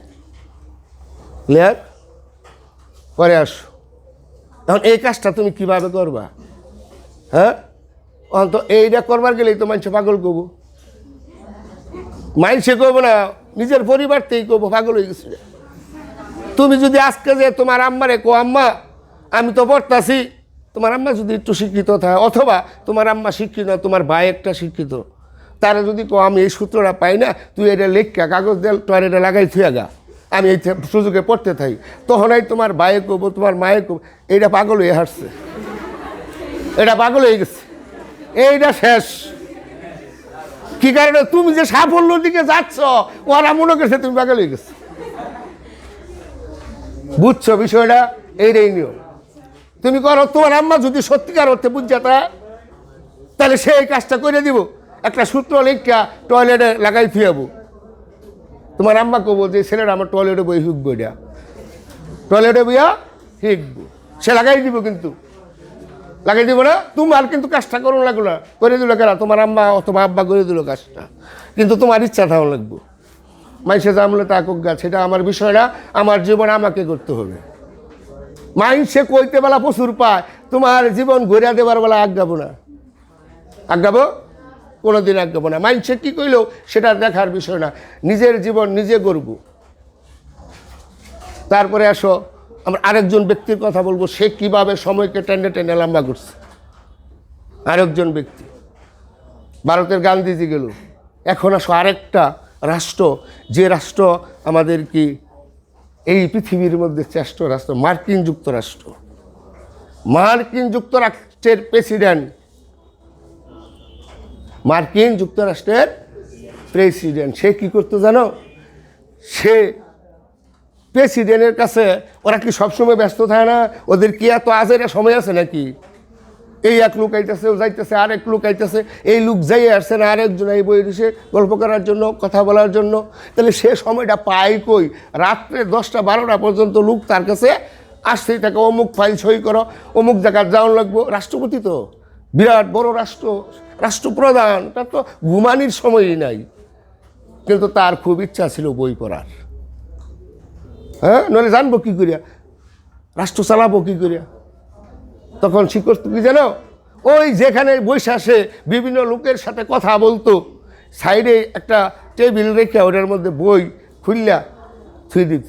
ক্লিয়ার? পরে আসো। এখন এই কাজটা তুমি কিভাবে করবা? হ্যাঁ, তো এইটা করবার গেলেই তো মানুষ পাগল করবো। মানুষে করবো না, নিজের পরিবার থেকেই করবো, পাগল হয়ে গেছে। তুমি যদি আজকে যে তোমার আম্মারে কো আম্মা আমি তো পড়তাছি, তোমার আম্মা যদি একটু শিক্ষিত থাকে, অথবা তোমার আম্মা শিক্ষিত না, তোমার ভাই একটা শিক্ষিত, তারা যদি কো আমি এই সূত্রটা পাই না, তুই এটা লেখা কাগজ দেল তোর এটা লাগাই থুয়া গা, আমি এই সুযোগে পড়তে থাকি, তখনই তোমার ভাইয়ে কব, তোমার মায়ে কব এইটা পাগল হয়ে হাসছে, এটা পাগল হয়ে গেছে, এইটা শেষ। কি কারণে? তুমি যে সাফল্যর দিকে যাচ্ছ, ওরা মনে করছে তুমি পাগল হয়ে গেছো। বুঝছো বিষয়টা? এইটাই নিয়ম। তুমি করো, তোমার আম্মা যদি সত্যিকার অর্থে বুঝাতা, তাহলে সেই কাজটা করে দিব, একটা সূত্র লেখা টয়লেটে লাগাই থুয়াবো, তোমার আম্মা কবো যে ছেলেরা আমার টয়লেটে বই হিকবো, এটা টয়লেটে বইয়া হিকবো, সে লাগাই দিব, কিন্তু লাগাই দিব না, তোমার কিন্তু কাজটা করুন লাগলো না, করে দিল কেনা তোমার আম্মা অথবা আব্বা করে দিল কাজটা, কিন্তু তোমার ইচ্ছা থাকা লাগবো। মাইসে জামলে তা কোক গা, সেটা আমার বিষয় না, আমার জীবন আমাকে করতে হবে। মাইসে কইতে বেলা প্রচুর পায়, তোমার জীবন ঘুরিয়া দেবার বেলা আজ্ঞাবো না, আজ্ঞাবো কোনোদিন আজ্ঞাবো না। মাইসে কী কইলেও সেটা দেখার বিষয় না, নিজের জীবন নিজে করব। তারপরে আসো আমরা আরেকজন ব্যক্তির কথা বলবো, সে কীভাবে সময়কে টেনে টেনে লম্বা করছে। আরেকজন ব্যক্তি, ভারতের গান্ধীজি গেল, এখন আসো আরেকটা রাষ্ট্র, যে রাষ্ট্র আমাদের কি এই পৃথিবীর মধ্যে শ্রেষ্ঠ রাষ্ট্র, মার্কিন যুক্তরাষ্ট্র। মার্কিন যুক্তরাষ্ট্রের প্রেসিডেন্ট, মার্কিন যুক্তরাষ্ট্রের প্রেসিডেন্ট, সে কি করতো জানো? সে প্রেসিডেন্টের কাছে, ওরা কি সবসময় ব্যস্ত থাকে না? ওদের কি এত আজের সময় আছে নাকি? এই এক লোক আইতেছে, ও যাইতেছে, আরেক লোক আইতেছে, এই লোক যাই আসছে না, আরেকজন এই বই দিছে গল্প করার জন্য, কথা বলার জন্য, তাহলে সে সময়টা পায় কই? রাত্রে 10টা 12টা পর্যন্ত লোক তার কাছে আসতেই থাকে, অমুক ফাইল সই করো, অমুক জায়গায় যাওয়ান লাগবো। রাষ্ট্রপতি তো বিরাট বড় রাষ্ট্র, রাষ্ট্রপ্রধান, তার তো ঘুমানির সময়ই নাই, কিন্তু তার খুব ইচ্ছা ছিল বই পড়ার। হ্যাঁ, নইলে জানবো কী করিয়া, রাষ্ট্র চালাবো কী করিয়া? তখন সে করতো কি জানো? ওই যেখানে বসে আসে বিভিন্ন লোকের সাথে কথা বলতো, সাইডে একটা টেবিল রেখে ওটার মধ্যে বই খুললা ছুঁয়ে দিত।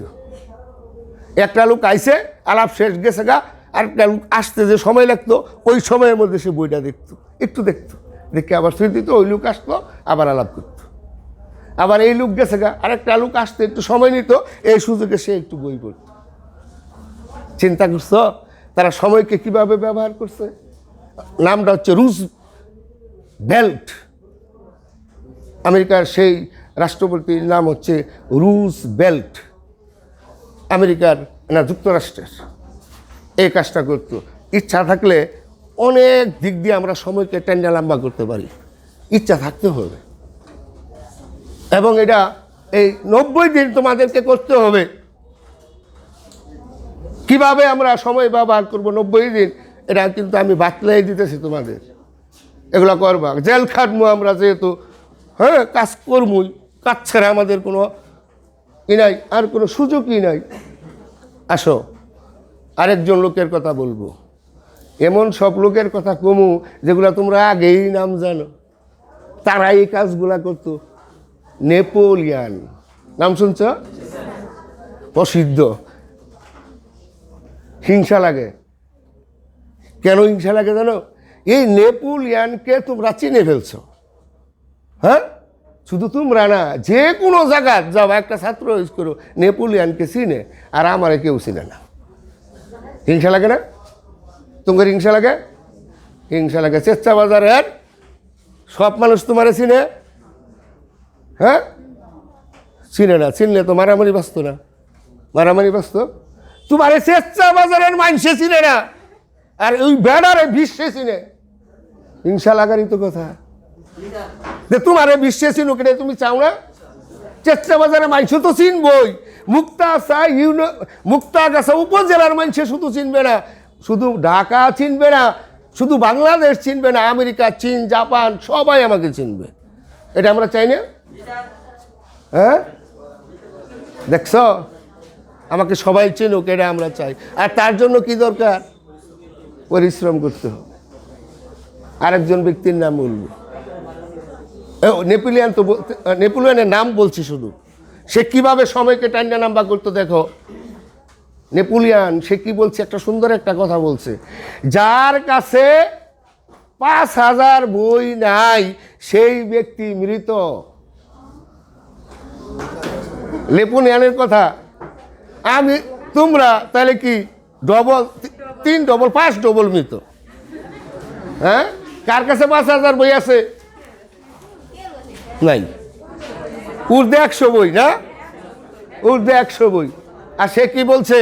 একটা লোক আইসে, আলাপ শেষ গেছে গা, আরেকটা লোক আসতে যে সময় লাগতো, ওই সময়ের মধ্যে সে বইটা দেখতো, একটু দেখতো, দেখে আবার ছুঁয়ে দিত, ওই লোক আসতো, আবার আলাপ করতো, আবার এই লোক গেছে গা, আরেকটা লোক আসতে একটু সময় নিত, এই সুযোগে সে একটু বই পড়তো। চিন্তা করছো তারা সময়কে কিভাবে ব্যবহার করছে? নামটা হচ্ছে রুজ বেল্ট। আমেরিকার সেই রাষ্ট্রপতির নাম হচ্ছে রুজ বেল্ট, আমেরিকার না যুক্তরাষ্ট্রের। এই কাজটা করতো। ইচ্ছা থাকলে অনেক দিক দিয়ে আমরা সময়কে টেন্ডা লম্বা করতে পারি, ইচ্ছা থাকতে হবে। এবং এটা এই 90 দিন তোমাদেরকে করতে হবে। কিভাবে আমরা সময় ব্যবহার করবো 90 দিন, এটা কিন্তু আমি বাতলাই দিতেছি তোমাদের। এগুলো করবা, জেল খাটবো আমরা, যেহেতু হ্যাঁ কাজ করবই, কাজ ছাড়া আমাদের কোনো ই নাই, আর কোনো সুযোগই নাই। আসো আরেকজন লোকের কথা বলবো, এমন সব লোকের কথা কমু যেগুলো তোমরা আগেই নাম জানো, তারা এই কাজগুলা করতো। নেপোলিয়ান নাম শুনছ? প্রসিদ্ধ। হিংসা লাগে। কেন হিংসা লাগে জানো? এই নেপোলিয়ানকে তোমরা চিনে ফেলছো। হ্যাঁ, শুধু তোমরা না, যে কোনো জায়গায় যাও, একটা ছাত্র ইউজ করো, নেপোলিয়ানকে চিনে, আর আমারে কেউ চিনে না। হিংসা লাগে না? তোমার হিংসা লাগে? হিংসা লাগে। চেষ্টা বাজারের সব মানুষ তোমারে চিনে? হ্যাঁ, চিনে না। চিনলে তো মারামারি বাঁচত না, মারামারি বাঁচত। তোমার চেষ্টা বাজারের মানুষে চিনে না, আর ওই বেড়ারে বিশ্বে চিনে। হিংসা লাগারই তো কথা। যে তোমারে বিশ্বে চিনুক, এটা তুমি চাও না? চেষ্টা বাজারের মানুষ তো চিনবই। মুক্তাগাছা উপজেলার মানুষে শুধু চিনবে না, শুধু ঢাকা চিনবে না, শুধু বাংলাদেশ চিনবে না, আমেরিকা, চীন, জাপান সবাই আমাকে চিনবে। এটা আমরা চাই না? হ্যাঁ, দেখছ, আমাকে সবাই চিনুক, এটা আমরা চাই। আর তার জন্য কি দরকার? পরিশ্রম করতে হবে। আরেকজন ব্যক্তির নাম বলবো, নেপোলিয়ান। তো নেপোলিয়ানের নাম বলছি শুধু, সে কিভাবে সময়কে টান্ডা নাম্বা করতো দেখো। নেপোলিয়ান সে কি বলছে, একটা সুন্দর একটা কথা বলছে, যার কাছে 5,000 বই নাই সেই ব্যক্তি মৃত। নেপোলিয়ানের কথা। আমি তোমরা তাহলে কি ডবল, 3 ডবল 5 ডবল মৃত। হ্যাঁ, কার কাছে 5,000 বই আছে? নাই। ঊর্ধ্বে 100 বই, না ঊর্ধ্বে 100 বই। আর সে কি বলছে,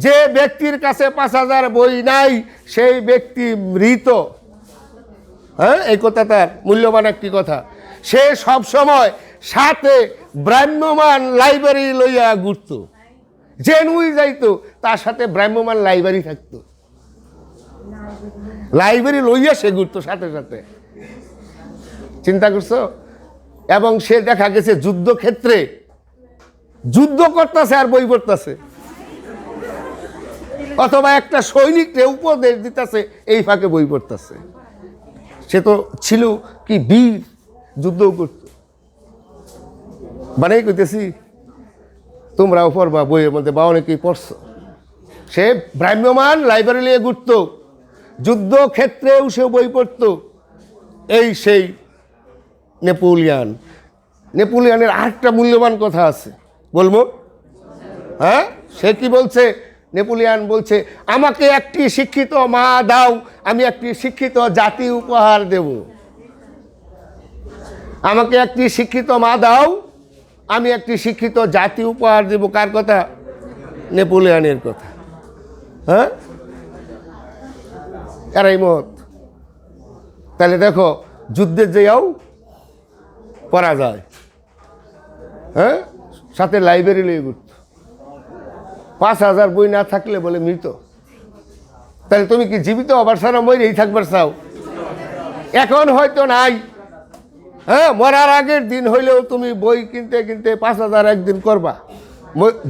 যে ব্যক্তির কাছে 5,000 বই নাই সেই ব্যক্তি মৃত। হ্যাঁ, এই কথা তার মূল্যবান একটি কথা। সে সব সময় সাথে ভ্রাম্যমান লাইব্রেরি লইয়া ঘুরত, যে নুই যাইতো তার সাথে ভ্রাম্যমান লাইব্রেরি থাকতো, লাইব্রেরি লইয়া সে ঘুরতো সাথে সাথে। চিন্তা করছো? এবং সে দেখা গেছে যুদ্ধক্ষেত্রে যুদ্ধ করতেছে আর বই পড়তেছে, অথবা একটা সৈনিককে উপদেশ দিতেছে, এই ফাঁকে বই পড়তেছে। সে তো ছিল কি বীর, যুদ্ধও করত। বানাই কইতেছি, তোমরাও পড়বা বইয়ের মধ্যে, বা অনেকেই পড়ছো। সে ভ্রাম্যমান লাইব্রেরি নিয়ে ঘুরত, যুদ্ধক্ষেত্রেও সে বই পড়ত। এই সেই নেপোলিয়ান। নেপোলিয়ানের আরেকটা মূল্যবান কথা আছে, বলবো? হ্যাঁ, সে কি বলছে? নেপোলিয়ান বলছে, আমাকে একটি শিক্ষিত মা দাও, আমি একটি শিক্ষিত জাতি উপহার দেব। আমাকে একটি শিক্ষিত মা দাও, আমি একটি শিক্ষিত জাতি উপহার দেব। কার কথা? নেপোলিয়ানের কথা। হ্যাঁ, এরাই মত। তাহলে দেখো, যুদ্ধে যেও পড়া যায়। হ্যাঁ, সাথে লাইব্রেরি লয়ে ঘুরত। 5,000 বই না থাকলে বলে মৃত। তাহলে তুমি কি জীবিত হবার ছাড়া মরেই থাকবার চাও? এখন হয়তো নাই, হ্যাঁ, মরার আগের দিন হইলেও তুমি বই কিনতে কিনতে 5,000 একদিন করবা।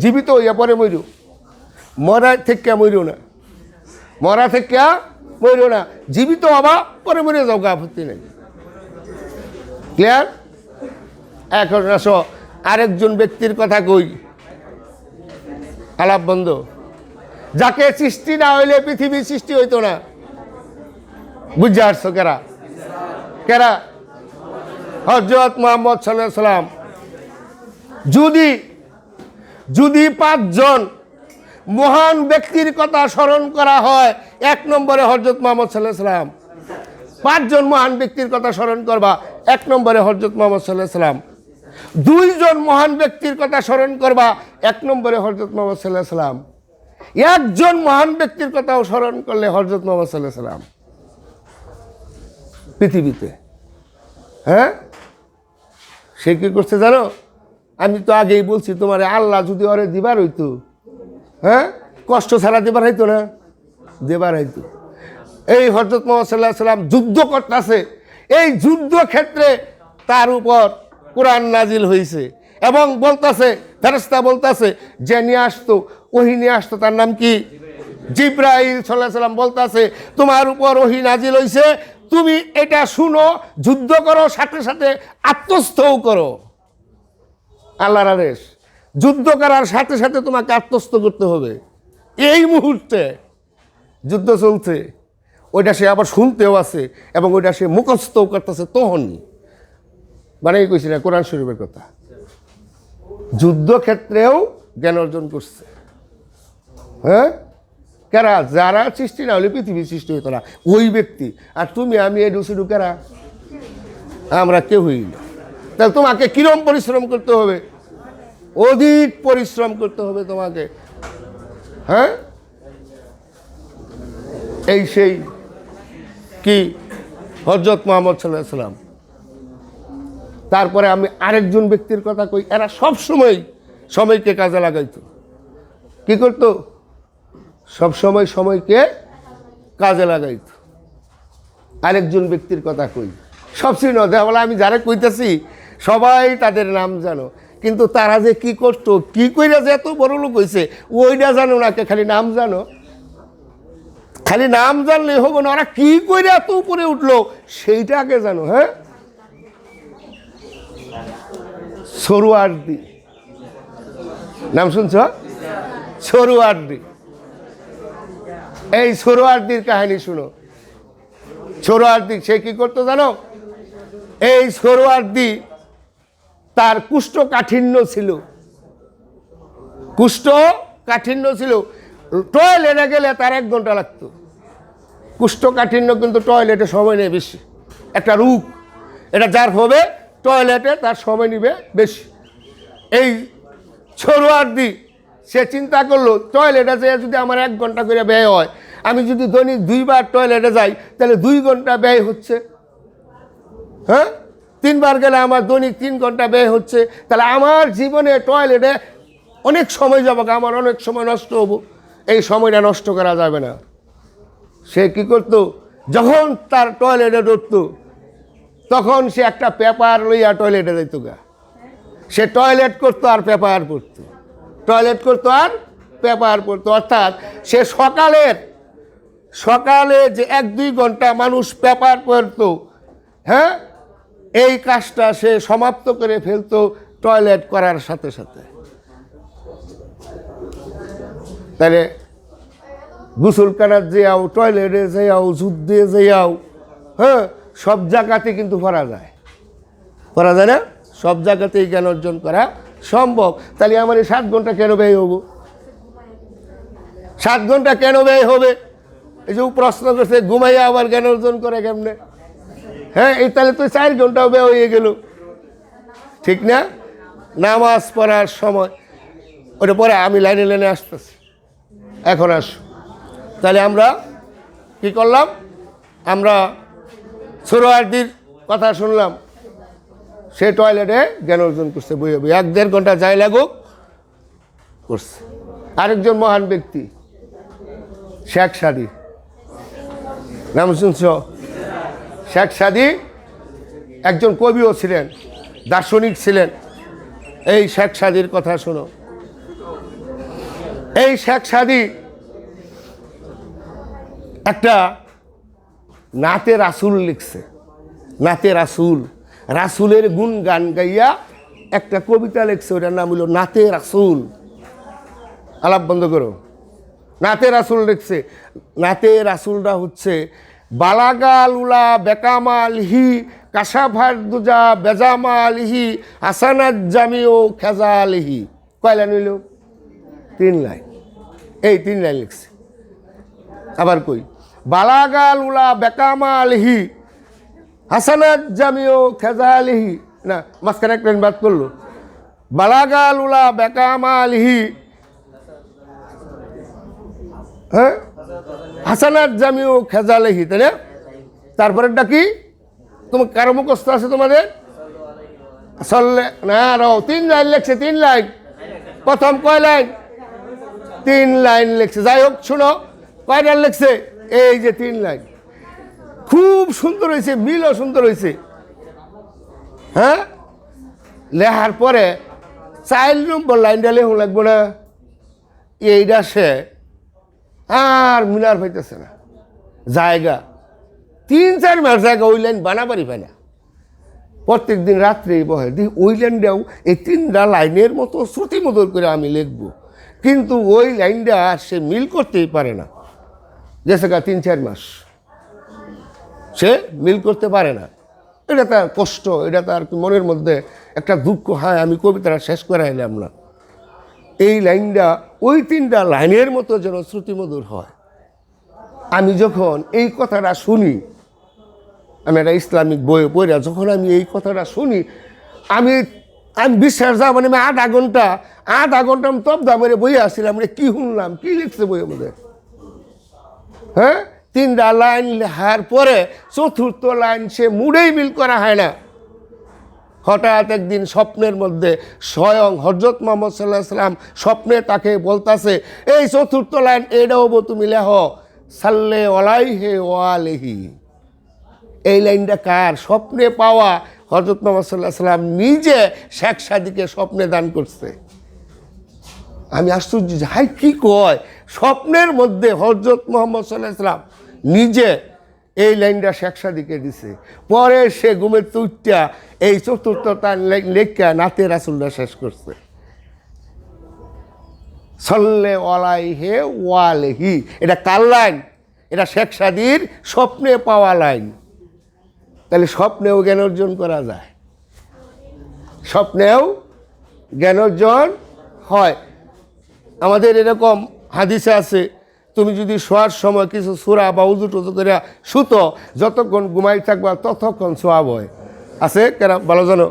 জীবিত হইয়া পরে মরো, মরা থেকে মরো না, মরা থেকে মরো না, জীবিত হবা পরে মরে যাও, আপত্তি নেই। ক্লিয়ার? এখন আসো আরেকজন ব্যক্তির কথা কই, আলাপ বন্ধ। যাকে সৃষ্টি না হইলে পৃথিবী সৃষ্টি হইতো না। বুঝতে পারছো? কেরা কেরা? হযরত মুহাম্মদ সাল্লাল্লাহু আলাইহি সাল্লাম। যদি 5 জন মহান ব্যক্তির কথা স্মরণ করা হয়, 1 নম্বরে হযরত মুহাম্মদ সাল্লাল্লাহু আলাইহি সাল্লাম। 5 জন মহান ব্যক্তির কথা স্মরণ করবা, 1 নম্বরে হযরত মুহাম্মদ সাল্লাল্লাহু আলাইহি সাল্লাম। 2 জন মহান ব্যক্তির কথা স্মরণ করবা, 1 নম্বরে হযরত মুহাম্মদ সাল্লাল্লাহু আলাইহি সাল্লাম। 1 জন মহান ব্যক্তির কথাও স্মরণ করলে হযরত মুহাম্মদ সাল্লাল্লাহু আলাইহি সাল্লাম পৃথিবীতে। হ্যাঁ, সে কি করছে জানো? আমি তো আগেই বলছি তোমারে, আল্লাহ যদি ওরে দিবার হইতো, হ্যাঁ, কষ্ট ছাড়া দিবার হইতো না, দেবার হইতো। এই হযরত মুহাম্মদ সাল্লাল্লাহু আলাইহি সাল্লাম যুদ্ধ করতেছে, এই যুদ্ধক্ষেত্রে তার উপর কোরআন নাজিল হয়েছে এবং বলতেছে, ফেরেশতা বলতেছে যে নিয়ে আসতো, ওহী নিয়ে আসতো, তার নাম কি? জিবরাইল সাল্লাল্লাহু আলাইহি সাল্লাম বলতেছে, তোমার উপর ওহী নাজিল হয়েছে, তুমি এটা শুনো, যুদ্ধ করো, সাথে সাথে আত্মস্থও করো। আল্লাহর আদেশ, যুদ্ধ করার সাথে সাথে তোমাকে আত্মস্থ করতে হবে। এই মুহূর্তে যুদ্ধ চলছে, ওইটা সে আবার শুনতেও আছে এবং ওইটা সে মুখস্থও করতেছে। তখনই মানে কইছি না কোরআন শরীফের কথা, যুদ্ধক্ষেত্রেও জ্ঞান অর্জন করছে। হ্যাঁ, কারা? যারা সৃষ্টি না হলে পৃথিবী সৃষ্টি হইতো না, ওই ব্যক্তি। আর তুমি আমি এই ডুসিডু কারা? আমরা কেউ হই না। তাহলে তোমাকে কিরম পরিশ্রম করতে হবে? অধিক পরিশ্রম করতে হবে তোমাকে। হ্যাঁ, এই সেই কি হযরত মুহাম্মদ সাল্লাল্লাহু আলাইহি সাল্লাম। তারপরে আমি আরেকজন ব্যক্তির কথা কই, এরা সব সময় সময়কে কাজে লাগাইতো। কি করতো? সব সময় সময়কে কাজে লাগাইতো। আরেকজন ব্যক্তির কথা কই, সব চিনো, বলে আমি যারা কইতেছি সবাই তাদের নাম জানো, কিন্তু তারা যে কি করতো, কি কইরা যে এত বড় লোক হয়েছে ওইটা জানো না, খালি নাম জানো। খালি নাম জানলে হবে না, ওরা কি কইরা এত উপরে উঠলো সেইটা আগে জানো। হ্যাঁ, সোহরাওয়ার্দী নাম শুনছ? সরোয়ার্দী। এই সরোয়ার্দীর কাহিনী শুনো। সরোয়ার্দী সে কি করতো জানো? এই সরোয়ার্দী তার কুষ্ঠকাঠিন্য ছিল, কুষ্ঠকাঠিন্য ছিল। টয়লেটে গেলে তার 1 ঘন্টা লাগতো। কুষ্ঠকাঠিন্য কিন্তু টয়লেটে সময় নেই বেশি, একটা রোগ এটা, যার হবে টয়লেটে তার সময় নিবে বেশি। এই সরোয়ার্দী সে চিন্তা করলো টয়লেটে যেয়ে যদি আমার 1 ঘন্টা করে ব্যয় হয়, আমি যদি দৈনিক 2 বার টয়লেটে যাই তাহলে 2 ঘন্টা ব্যয় হচ্ছে। হ্যাঁ, 3 বার গেলে আমার দৈনিক 3 ঘন্টা ব্যয় হচ্ছে। তাহলে আমার জীবনে টয়লেটে অনেক সময় যাবো, আমার অনেক সময় নষ্ট হবো, এই সময়টা নষ্ট করা যাবে না। সে কি করতো, যখন তার টয়লেটে ঢুকতো তখন সে একটা পেপার লইয়া টয়লেটে যেত গা। সে টয়লেট করতো আর পেপার পড়তো, টয়লেট করতো আর পেপার পড়তো। অর্থাৎ সে সকালে যে 1-2 ঘন্টা মানুষ পেপার পড়তো, হ্যাঁ, এই কাজটা সে সমাপ্ত করে ফেলতো টয়লেট করার সাথে সাথে। তাহলে গোসলখানার যেয়াও, টয়লেটে যেয়াও, যুদ্ধে যেয়াও, হ্যাঁ, সব জায়গাতে কিন্তু পড়া যায় না? সব জায়গাতেই জ্ঞান অর্জন করা সম্ভব। তাহলে আমার এই 7 ঘন্টা কেন ব্যয় হবো? 7 ঘন্টা কেন ব্যয় হবে? এই যে প্রশ্ন করছে ঘুমাইয়া আবার জ্ঞান অর্জন করে কেমনে? হ্যাঁ, এই তাহলে তো 4 ঘন্টাও ব্যয় হয়ে গেল, ঠিক না? নামাজ পড়ার সময় ওটা পরে আমি লাইনে আসতেছি, এখন আসো। তাহলে আমরা কি করলাম? আমরা সরোয়ার্দীর কথা শুনলাম, সে টয়লেটে জ্ঞান অর্জন করছে, বই 1-1.5 ঘন্টা যাই লাগুক করছে। আরেকজন মহান ব্যক্তি শেখ সাদী, নাম শুনছ? শেখ সাদী একজন কবিও ছিলেন, দার্শনিক ছিলেন। এই শেখ সাদীর কথা শোনো। এই শেখ সাদী একটা নাতে রাসূল লিখছে, নাতে রাসূল, রাসূলের গুণ গান গাইয়া একটা কবিতা লিখছে, ওটার নাম হলো নাতে রাসূল। আলাপ বন্ধ করো। নাতে রাসূল লিখছে। নাতে রাসূলটা হচ্ছে বালাগালুলা বেকামালহি কাশাভারদুজা বেজামালহি হাসানাত জামিও খেজালহি। কয় লাইন হইল? 3 লাইন। এই 3 লাইন লিখছে। আবার কই, বালাগালুলা বেকামালহি হাসানাত জামিও খেজালহি, না মাঝখানে একটা বাদ করলো, বালাগালুলা বেকামালহি, হ্যাঁ, হাসানাত জামিও খেজালহি, তাই না? তারপরেরটা কি? তোমার কারো মুখস্থ আছে তোমাদের? সল্লে না, 3 লাইন লিখছে, 3 লাইন। প্রথম কয় লাইন? 3 লাইন লিখছে। যাই হোক, শুনো কয় লাইন লিখছে? এই যে 3 লাইন। খুব সুন্দর হয়েছে, মিলও সুন্দর হয়েছে। হ্যাঁ, লেখার পরে 4 নম্বর লাইনটা লেখুন লাগবো না, এইটা সে আর মিলার পাইতেছে না জায়গা। 3-4 মাস জায়গা ওই লাইন বানাবারই পায় না। প্রত্যেক দিন রাত্রে বহে ওই লাইনটাও এই 3টা লাইনের মতো শ্রুতিমধুর করে আমি লিখবো, কিন্তু ওই লাইনটা সে মিল করতেই পারে না। গেছে 3-4 মাস সে মিল করতে পারে না। এটা তার কষ্ট, এটা তার মনের মধ্যে একটা দুঃখ। হ্যাঁ, আমি কবিতাটা শেষ করে এলাম না, এই লাইনটা ওই 3টা লাইনের মতো যেন শ্রুতিমধুর হয়। আমি যখন এই কথাটা শুনি, আমি একটা ইসলামিক বইয়ে পড়া যখন আমি এই কথাটা শুনি, আমি বিশ্বাস যাব মানে আমি আধা ঘন্টা আমি তবদা মেরে বইয়ে আসছিলাম, কি শুনলাম, কি লিখছে বইয়ের মধ্যে। হ্যাঁ, 3টা লাইন লেখার পরে 4র্থ লাইন সে মুডেই মিল করা হয় না। হঠাৎ একদিন স্বপ্নের মধ্যে স্বয়ং হযরত মুহাম্মদ সাল্লাল্লাহু আলাইহি সাল্লাম স্বপ্নে তাকে বলতাছে, এই 4র্থ লাইন এটাও তুমি লেখ, সাল্লে আলাইহি ওয়া আলিহি। এই লাইনটা কার? স্বপ্নে পাওয়া হযরত মুহাম্মদ সাল্লাল্লাহু আলাইহি সাল্লাম নিজে শেখ সাদীকে স্বপ্নে দান করছে। আমি আশ্চর্য, হাই কি কয়, স্বপ্নের মধ্যে হযরত মুহাম্মদ সাল্লাল্লাহু আলাইহি সাল্লাম নিজে এই লাইনটা শেখ সাদীকে দিছে। পরে সে ঘুমের উঠটা এই 4র্থ লেখা নাতে রাসূলটা শেষ করছে। সল্লে আলাইহি ওয়ালিহি, এটা কার লাইন? এটা শেখ সাদির স্বপ্নে পাওয়া লাইন। তাহলে স্বপ্নেও জ্ঞান অর্জন করা যায়, স্বপ্নেও জ্ঞান অর্জন হয়। আমাদের এরকম হাদিসে আছে, তুমি যদি শোয়ার সময় কিছু সূরা বা উজু টুজু করে শুতো, যতক্ষণ ঘুমাই থাকবা ততক্ষণ সোয়াব হয়। আছে কেন ভালো জানো?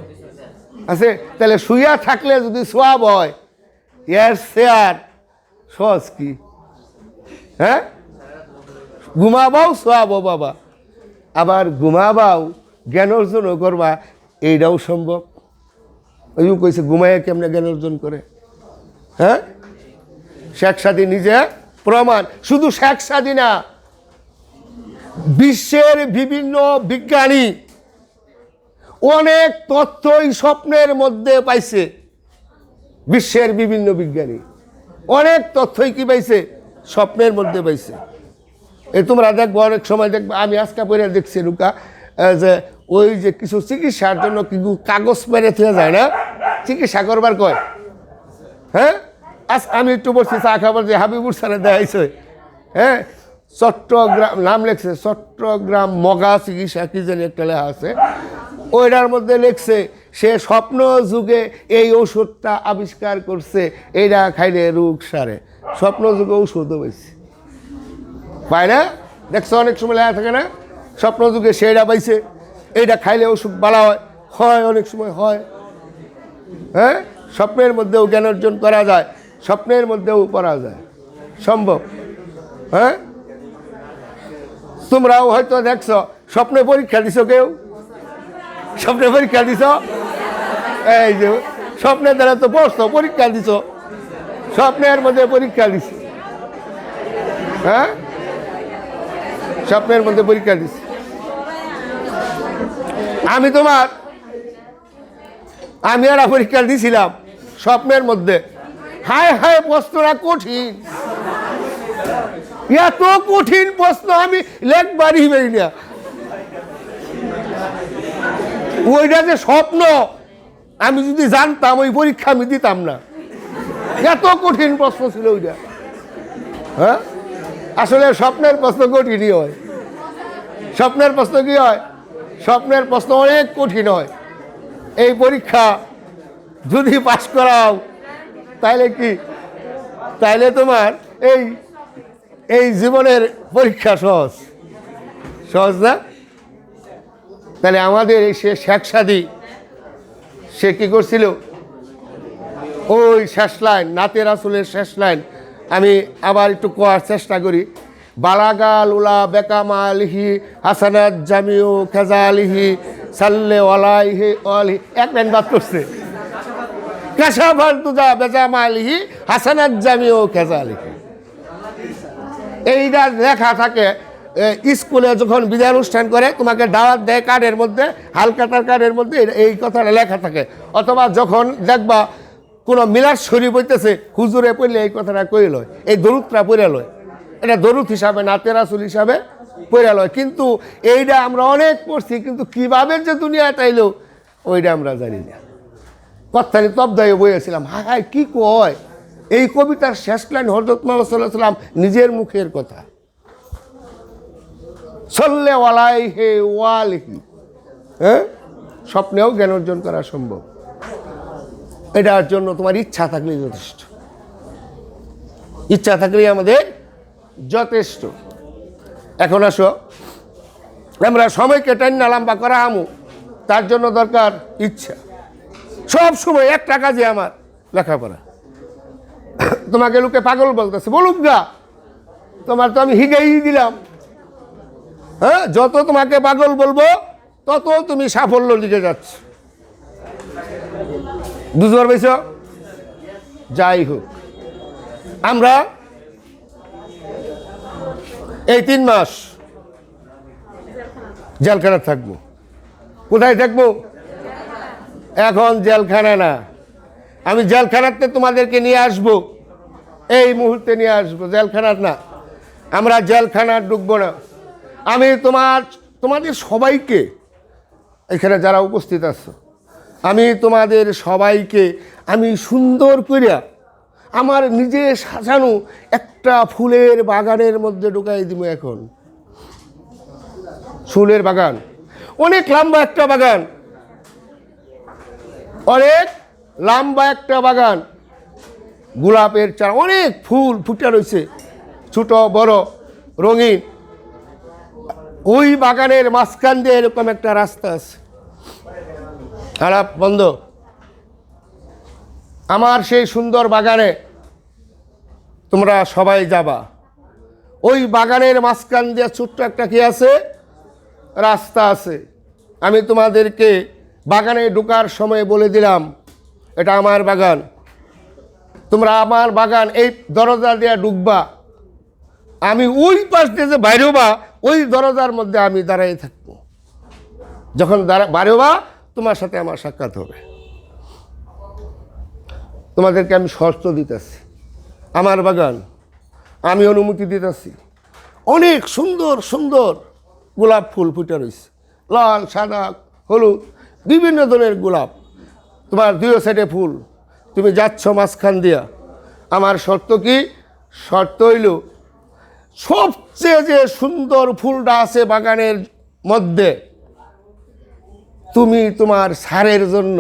আছে। তাহলে শুইয়া থাকলে যদি সোয়াব হয়, এর শেয়ার সহজ কি? হ্যাঁ, ঘুমাবাও সোয়াব বাবা, আবার ঘুমাবাও জ্ঞান অর্জনও করবা, এইটাও সম্ভব। ওই কইছে ঘুমাইয়া কেমনে জ্ঞান অর্জন করে? হ্যাঁ, শেখ সাদি নিজে প্রমাণ। শুধু শেখ সাদি না, বিশ্বের বিভিন্ন বিজ্ঞানী অনেক তথ্যই স্বপ্নের মধ্যে পাইছে। বিশ্বের বিভিন্ন বিজ্ঞানী অনেক তথ্যই কি পাইছে? স্বপ্নের মধ্যে পাইছে। এই তোমরা দেখবো, অনেক সময় দেখবো, আমি আজকে পরে দেখছি রুকা, যে ওই যে কিছু চিকিৎসার জন্য কিছু কাগজ মেরে থেকে যায় না, চিকিৎসা করবার কয়। হ্যাঁ, আজ আমি একটু বলছি চা খাবার, যে হাবিবুর স্যারে দেখাইছে। হ্যাঁ, চট্টগ্রাম নাম লেখছে, চট্টগ্রাম মগা চিকিৎসা কি জানি একটা লেখা আছে, ওইটার মধ্যে লেখছে সে স্বপ্ন যুগে এই ওষুধটা আবিষ্কার করছে, এইটা খাইলে রোগ সারে। স্বপ্ন যুগে ওষুধও পাইছে, পায় না? দেখছো অনেক সময় লেখা থাকে না, স্বপ্ন যুগে সেইটা পাইছে, এইটা খাইলে ওষুধ ভালো হয়, হয় অনেক সময় হয়। হ্যাঁ, স্বপ্নের মধ্যেও জ্ঞান অর্জন করা যায়, স্বপ্নের মধ্যেও পড়া যায়, সম্ভব। হ্যাঁ, তোমরাও হয়তো দেখছো স্বপ্নে পরীক্ষা দিছো, কেউ স্বপ্নে পরীক্ষা দিছ, এই যে স্বপ্নের দ্বারা তো পড়ছো, পরীক্ষা দিছ, স্বপ্নের মধ্যে পরীক্ষা দিছ। হ্যাঁ, স্বপ্নের মধ্যে পরীক্ষা দিছ। আমি একটা পরীক্ষা দিছিলাম স্বপ্নের মধ্যে। হায় হায়, প্রশ্নটা কঠিন, এত কঠিন প্রশ্ন আমি লেখবারই পারি না। ওইটা যে স্বপ্ন, আমি যদি জানতাম ওই পরীক্ষা আমি দিতাম না, এত কঠিন প্রশ্ন ছিল ওইটা। হ্যাঁ, আসলে স্বপ্নের প্রশ্ন কঠিনই হয়। স্বপ্নের প্রশ্ন কি হয়? স্বপ্নের প্রশ্ন অনেক কঠিন হয়। এই পরীক্ষা যদি পাস করাও, তাইলে কি, তাইলে তোমার এই এই জীবনের পরীক্ষা সহজ, সহজ না? তাহলে আমাদের এই শেখ সাদি, সে কি করছিল? ওই শেষ লাইন, নাতে রাসূলের শেষ লাইন আমি আবার একটু কোয়ার চেষ্টা করি। বালাগাল উলা বেকামালিহি হাসানাত জামিউ খাজালিহি সাল্লে আলাইহি আলিহি, এক লাইন বাদ করছে। কাশাফাল তুজা বেজামালিহি হাসানাত জামিউ খাজালিহি, এইটা লেখা থাকে। স্কুলে যখন বিদায় অনুষ্ঠান করে, তোমাকে দাওয়াত দেয় কার্ডের মধ্যে, হালকাতার কার্ডের মধ্যে এই কথাটা লেখা থাকে। অথবা যখন দেখবা কোনো মিলাদ শরীফ হইতেছে, হুজুরে পড়লে এই কথাটা কই লয়, এই দরুদটা পড়ে লয়, এটা দরুদ হিসাবে, নাতে রাসূল হিসাবে পড়ে লয়। কিন্তু এইটা আমরা অনেক পড়ছি, কিন্তু কীভাবে যে দুনিয়ায় তাইলো ওইটা আমরা জানি না। কথানি তবদায় বইয়েছিলাম, হায় হায় কী কয়! এই কবিতার শেষ লাইন হযরত মুহাম্মদ সাল্লাল্লাহু আলাইহি ওয়াসাল্লাম নিজের মুখের কথা, সল্লে আলাইহি ওয়ালিহি। হ্যাঁ, স্বপ্নেও জ্ঞান অর্জন করা সম্ভব। এটার জন্য তোমার ইচ্ছা থাকলেই যথেষ্ট, ইচ্ছা থাকলেই আমাদের যথেষ্ট। এখন আসো, আমরা সময়কে টাইনা লম্বা করা আমু, তার জন্য দরকার ইচ্ছা। সব সময় একটা কাজে আমার লেখাপড়া। তোমাকে লোকে পাগল বলতেছে, বলুক গা, তোমার তো আমি হিগাই দিলাম। হ্যাঁ, যত তোমাকে পাগল বলবো তত তুমি সাফল্য লিখে যাচ্ছ, বুঝতে পারবেছ? যাই হোক, আমরা এই 3 মাস জেলখানা থাকবো। কোথায় থাকবো? এখন জেলখানা না, আমি জেলখানাতে তোমাদেরকে নিয়ে আসবো, এই মুহূর্তে নিয়ে আসবো, জেলখানার না। আমরা জেলখানা ঢুকবো না। আমি তোমাদের সবাইকে, এখানে যারা উপস্থিত আছো, আমি তোমাদের সবাইকে আমি সুন্দর করিয়া আমার নিজে সাজানো একটা ফুলের বাগানের মধ্যে ঢুকাই দিব এখন। ফুলের বাগান, অনেক লম্বা একটা বাগান, অনেক লম্বা একটা বাগান, গোলাপের চারা, অনেক ফুল ফুটে রয়েছে, ছোট বড় রঙিন। ওই বাগানের মাঝখান দিয়ে এরকম একটা রাস্তা আছে, খারাপ বন্ধ। আমার সেই সুন্দর বাগানে তোমরা সবাই যাবা। ওই বাগানের মাঝখান দিয়ে ছোট্ট একটা কি আছে, রাস্তা আছে। আমি তোমাদেরকে বাগানে ঢোকার সময় বলে দিলাম এটা আমার বাগান, তোমরা আমার বাগান এই দরজা দিয়ে ঢুকবা। আমি ওই পাশ দিয়ে যে বাইরেবা ওই দরজার মধ্যে আমি দাঁড়াই থাকবো। যখন বাইরেবা তোমার সাথে আমার সাক্ষাৎ হবে। তোমাদেরকে আমি শর্ত দিতেছি, আমার বাগান আমি অনুমতি দিতেছি। অনেক সুন্দর সুন্দর গোলাপ ফুল ফুটে রয়েছে, লাল সাদা হলুদ বিভিন্ন ধরনের গোলাপ। তোমার দুই সাইডে ফুল, তুমি যাচ্ছ মাঝখান দিয়া। আমার শর্ত কি? শর্ত হইল সবচেয়ে যে সুন্দর ফুলটা আছে বাগানের মধ্যে, তুমি তোমার সারের জন্য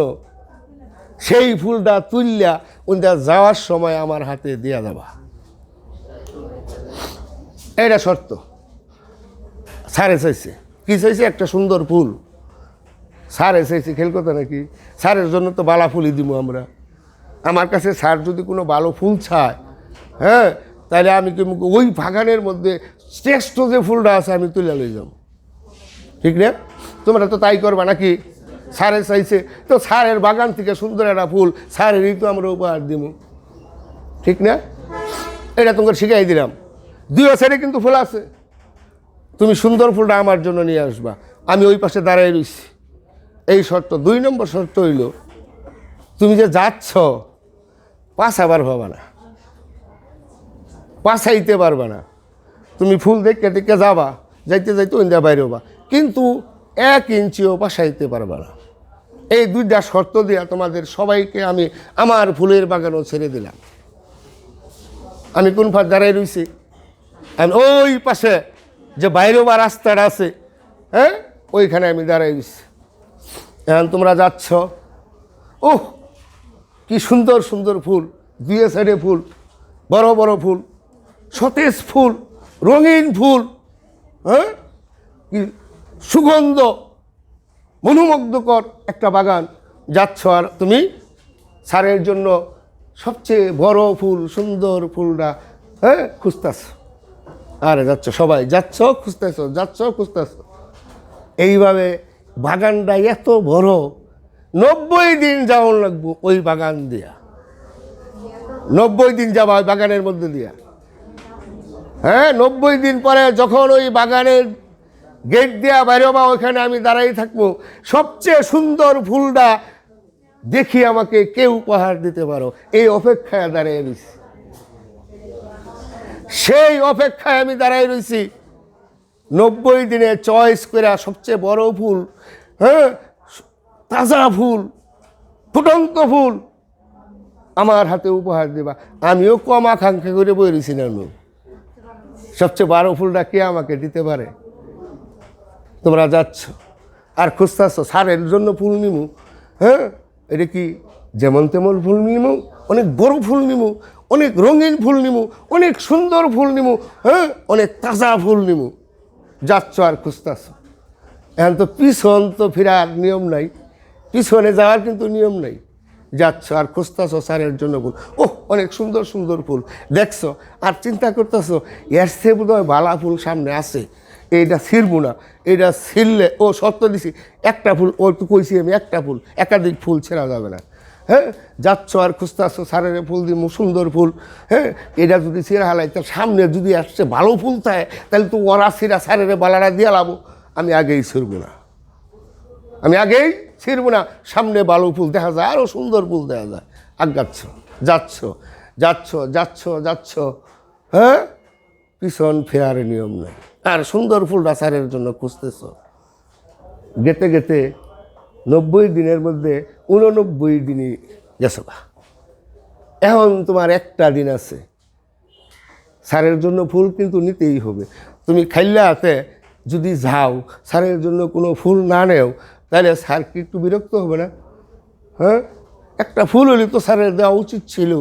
সেই ফুলটা তুললা ওইটা যাওয়ার সময় আমার হাতে দিয়া দেবা। এটা শর্ত। সারে চাইছে কি চাইছে? একটা সুন্দর ফুল সারে চাইছে, খেল কথা নাকি? সারের জন্য তো বালা ফুলই দিব আমরা। আমার কাছে সার যদি কোনো ভালো ফুল চায়, হ্যাঁ, তাহলে আমি ওই বাগানের মধ্যে শ্রেষ্ঠ যে ফুলটা আছে আমি তুলে লই যাব, ঠিক না? তোমরা তো তাই করবা নাকি? সারে চাইছে তো সারের বাগান থেকে সুন্দর একটা ফুল সারেরই তো আমরা উপহার দিব, ঠিক না? এটা তোমাকে শিখাই দিলাম। দুই সাইডে কিন্তু ফুল আছে, তুমি সুন্দর ফুলটা আমার জন্য নিয়ে আসবা। আমি ওই পাশে দাঁড়াই রইছি। এই শর্ত। 2 নম্বর শর্ত হইল তুমি যে যাচ্ছ পাছাবার পাবা না, পাছাইতে পারবা না। তুমি ফুল দেখতে দেখতে যাবা, যাইতে যাইতে ওইটা বাইরে হবা, কিন্তু 1 ইঞ্চিও পাছাইতে পারবা না। এই 2টা শর্ত দিয়া তোমাদের সবাইকে আমি আমার ফুলের বাগানও ছেড়ে দিলাম। আমি কোন পাশ দাঁড়াই রইছি? আমি ওই পাশে যে বাইরে বা রাস্তাটা আছে, হ্যাঁ, ওইখানে আমি দাঁড়াই রইছি। এখন তোমরা যাচ্ছ, ওহ কি সুন্দর সুন্দর ফুল, 2 সাইডে ফুল, বড় বড় ফুল, সতেজ ফুল, রঙিন ফুল, হ্যাঁ, কি সুগন্ধ, মনোমুগ্ধকর একটা বাগান। যাচ্ছ আর তুমি সারের জন্য সবচেয়ে বড় ফুল, সুন্দর ফুলটা, হ্যাঁ, খুঁজতেছ। আরে যাচ্ছ, সবাই যাচ্ছ, খুঁজতেছ, যাচ্ছ, খুঁজতেছ। এইভাবে বাগানটা এত বড়, 90 দিন যাওয়ার লাগবো ওই বাগান দিয়া। 90 দিন যাবা ওই বাগানের মধ্যে দিয়া, হ্যাঁ। 90 দিন পরে যখন ওই বাগানের গেট দিয়া বাইরেবা, ওইখানে আমি দাঁড়াই থাকবো। সবচেয়ে সুন্দর ফুলটা দেখি আমাকে কেউ উপহার দিতে পারো, এই অপেক্ষায় দাঁড়িয়ে রয়েছি। সেই অপেক্ষায় আমি দাঁড়াই রয়েছি। 90 দিনে চয়েস করে সবচেয়ে বড় ফুল, হ্যাঁ, তাজা ফুল, ফুটন্ত ফুল আমার হাতে উপহার দেবা। আমিও কম আকাঙ্ক্ষা করে বই রয়েছি না, সবচেয়ে বড় ফুলটা কে আমাকে দিতে পারে? তোমরা যাচ্ছ আর খুঁজতেছ সারের জন্য ফুল নিমু, হ্যাঁ, এটা কি যেমন তেমন ফুল নিমু? অনেক বড় ফুল নিমু, অনেক রঙিন ফুল নিমু, অনেক সুন্দর ফুল নিমু, হ্যাঁ, অনেক তাজা ফুল নিমু। যাচ্ছ আর খুঁজতেছ। এখন তো পিছন তো ফেরার নিয়ম নাই, পিছনে যাওয়ার কিন্তু নিয়ম নাই। যাচ্ছ আর খুঁজতেছ সারের জন্য ফুল। ওহ অনেক সুন্দর সুন্দর ফুল দেখছো, আর চিন্তা করতেছো এর সে বোধ হয় ভালা ফুল সামনে আছে, এইটা ছিঁড়বো না, এইটা ছিঁড়লে ও সত্য দিছি একটা ফুল, ও তো কইছি আমি একটা ফুল, একাধিক ফুল ছেঁড়া যাবে না, হ্যাঁ। যাচ্ছ আর খুঁজতেছো সারের ফুল দিব, সুন্দর ফুল, হ্যাঁ। এটা যদি ছিঁড়া হালাই, তার সামনে যদি আসছে ভালো ফুল থাকে, তাহলে তো ওরা ছিঁড়া সারের বালাটা দিয়ে লাবো। আমি আগেই ছিঁড়বো না, আমি আগেই ছিঁড়বো না। সামনে ভালো ফুল দেখা যায়, আরও সুন্দর ফুল দেখা যায়। আগাচ্ছ, যাচ্ছ, যাচ্ছ, যাচ্ছ, যাচ্ছ, হ্যাঁ, পিছন ফেরার নিয়ম নেই। আর সুন্দর ফুলটা সারের জন্য খুঁজতেছ। গেতে গেতে 90 দিনের মধ্যে 89 দিনই গেছো। এখন তোমার একটা দিন আছে, স্যারের জন্য ফুল কিন্তু নিতেই হবে। তুমি খাইলে হাতে যদি যাও, স্যারের জন্য কোনো ফুল না নেও, তাহলে স্যার কি একটু বিরক্ত হবে না? হ্যাঁ, একটা ফুল হলে তো স্যারের দেওয়া উচিত ছিল।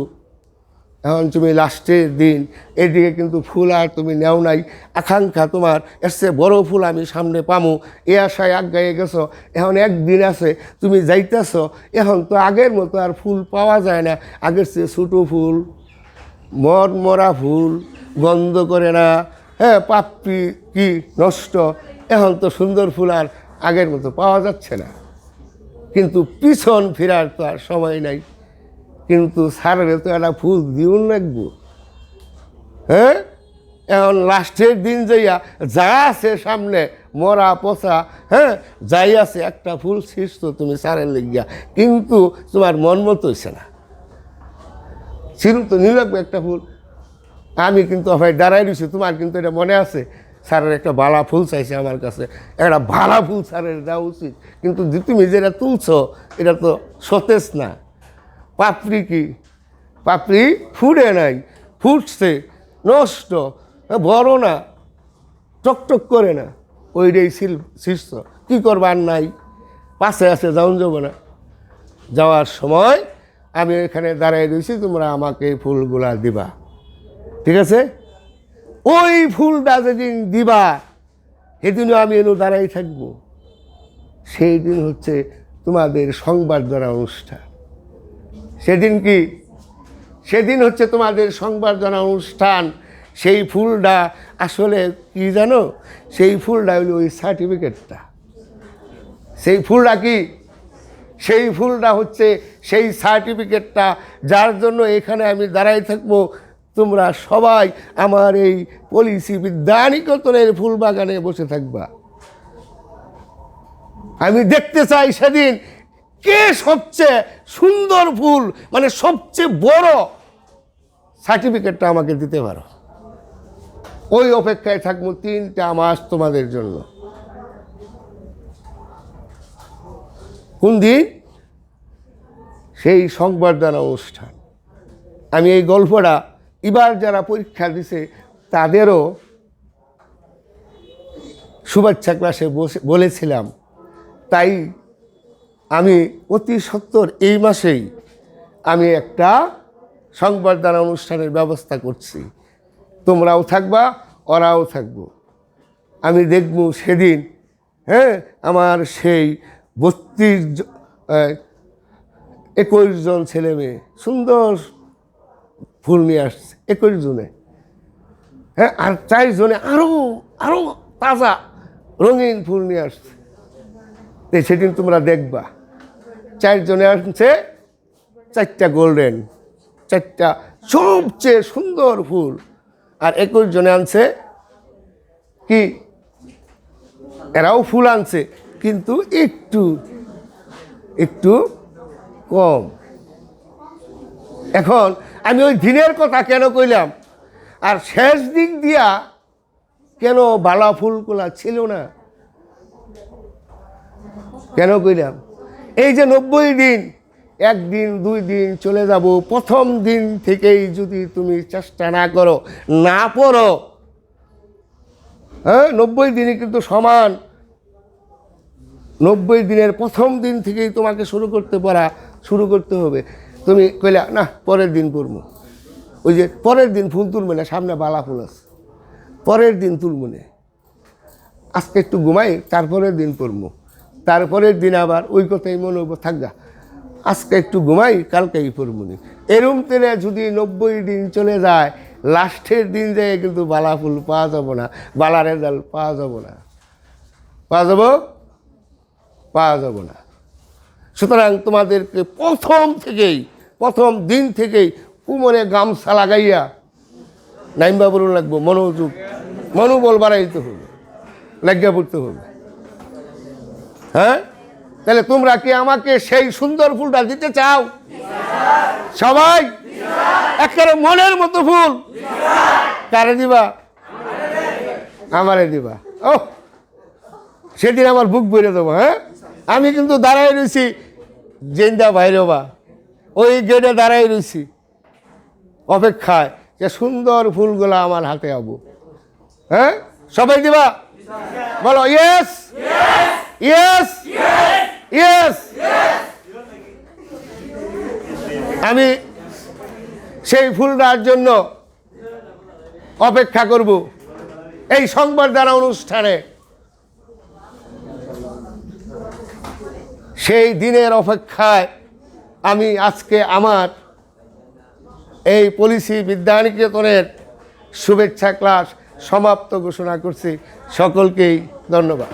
এখন তুমি লাস্টের দিন, এদিকে কিন্তু ফুল আর তুমি নেও নাই, আকাঙ্ক্ষা তোমার এসছে বড় ফুল আমি সামনে পামো, এ আশায় আগায়ে গেছো। এখন একদিন আছে তুমি যাইতেছ, এখন তো আগের মতো আর ফুল পাওয়া যায় না। আগের চেয়ে ছোটো ফুল, মরা ফুল, গন্ধ করে না, হ্যাঁ, পাপড়ি কি নষ্ট। এখন তো সুন্দর ফুল আর আগের মতো পাওয়া যাচ্ছে না। কিন্তু পিছন ফেরার তো আর সময় নাই। কিন্তু স্যারের তো একটা ফুল দিউন লাগবো। হ্যাঁ, এখন লাস্টের দিন যাইয়া যা আছে সামনে মরা পচা, হ্যাঁ, যাই আছে একটা ফুল ছিঁড়ছ তুমি স্যারের লেগিয়া, কিন্তু তোমার মন মতো হইছে না, ছিঁড়ু তো নিয়ে লাগবে একটা ফুল। আমি কিন্তু ভাই দাঁড়াই রয়েছি, তোমার কিন্তু এটা মনে আছে স্যারের একটা বালা ফুল চাইছে আমার কাছে, একটা ভালা ফুল স্যারের দেওয়া উচিত। কিন্তু তুমি যেটা তুলছ এটা তো সতেজ না। পাপড়ি কি, পাপড়ি ফুটে নাই, ফুটছে নষ্ট, বড় না, টকটক করে না, ওইটাই শীর্ষ। কী করবার নাই, পাশে আছে যাওন যাব না। যাওয়ার সময় আমি এখানে দাঁড়াই রয়েছি, তোমরা আমাকে ফুলগুলা দিবা, ঠিক আছে? ওই ফুলটা যেদিন দিবা সেদিনও আমি এনে দাঁড়াই থাকবো। সেই দিন হচ্ছে তোমাদের সংবর্ধনা অনুষ্ঠান। সেদিন কি, সেদিন হচ্ছে তোমাদের সংবর্ধনা অনুষ্ঠান। সেই ফুলটা আসলে কি জানো, সেই ফুলটা হলো ওই সার্টিফিকেটটা। সেই ফুলটা কি, সেই ফুলটা হচ্ছে সেই সার্টিফিকেটটা, যার জন্য এখানে আমি দাঁড়াই থাকবো। তোমরা সবাই আমার এই পলিসি বিদ্যানিকেতনের ফুল বাগানে বসে থাকবা। আমি দেখতে চাই সেদিন কে সবচেয়ে সুন্দর ফুল, মানে সবচেয়ে বড় সার্টিফিকেটটা আমাকে দিতে পারো। ওই অপেক্ষায় থাকবো 3টা মাস তোমাদের জন্য। কোন দিন? সেই সংবর্ধনা অনুষ্ঠান। আমি এই গল্পটা এবার যারা পরীক্ষা দিছে তাদেরও শুভেচ্ছা ক্লাসে বলেছিলাম। তাই আমি অতি সত্বর এই মাসেই আমি একটা সংবর্ধনা অনুষ্ঠানের ব্যবস্থা করছি। তোমরাও থাকবা, ওরাও থাকবো। আমি দেখব সেদিন, হ্যাঁ, আমার সেই 21 জন ছেলে মেয়ে সুন্দর ফুল নিয়ে আসছে, 21 জনে, হ্যাঁ, আর 4 জনে আরও আরও তাজা রঙিন ফুল নিয়ে আসছে। সেদিন তোমরা দেখবা 4 জনে আসছে 4টা গোল্ডেন, 4টা সবচেয়ে সুন্দর ফুল, আর 21 জনে আনছে কি, এরাও ফুল আনছে কিন্তু একটু একটু কম। এখন আমি ওই দিনের কথা কেন কইলাম, আর শেষ দিক দিয়া কেন বালা ফুলগুলা ছিল না কেন কইলাম? এই যে 90 দিন, 1 দিন 2 দিন চলে যাব, প্রথম দিন থেকেই যদি তুমি চেষ্টা না করো, না পড়ো, হ্যাঁ, 90 দিনই কিন্তু সমান। 90 দিনের প্রথম দিন থেকেই তোমাকে শুরু করতে হবে। তুমি কইলা না পরের দিন পড়বো, ওই যে পরের দিন ফুল তুলবে না, সামনে বালা ফুল আছে, পরের দিন তুলব না, আজকে একটু ঘুমাই, তারপরের দিন পড়বো, তারপরের দিন আবার ওই কথাই মনে হবো, থাকগা আজকে একটু ঘুমাই, কালকেই পড়বো না। এরম তেলে যদি 90 দিন চলে যায়, লাস্টের দিন যেয়ে কিন্তু বালা ফুল পাওয়া যাব না, বালা রেজাল্ট পাওয়া যাব না, পাওয়া যাব না। সুতরাং তোমাদেরকে প্রথম দিন থেকেই কুমরে গামছা লাগাইয়া নাইম্বা বলুন লাগবো, মনোবল বাড়াইতে হবে, লাগিয়া পড়তে হবে। হ্যাঁ, তাহলে তোমরা কি আমাকে সেই সুন্দর ফুলটা দিতে চাও? সবাই একেবারে মনের মতো ফুল কারে দিবা? আমারে দিবা। ও, সেদিন আমার বুক ভরে দেবো। হ্যাঁ, আমি কিন্তু দাঁড়াই রয়েছি, জেন্দা বাইরে বা ওই গেটে দাঁড়াই রয়েছি, অপেক্ষায় যে সুন্দর ফুলগুলো আমার হাতে আবু। হ্যাঁ, সবাই দিবা? বলো ইয়েস, ইয়েস, ইয়েস। আমি সেই ফুলটার জন্য অপেক্ষা করব এই সংবর্ধনা অনুষ্ঠানে। সেই দিনের অপেক্ষায় আমি আজকে আমার এই পলিসি বিদ্যানিকেতনের শুভেচ্ছা ক্লাস সমাপ্ত ঘোষণা করছি। সকলকেই ধন্যবাদ।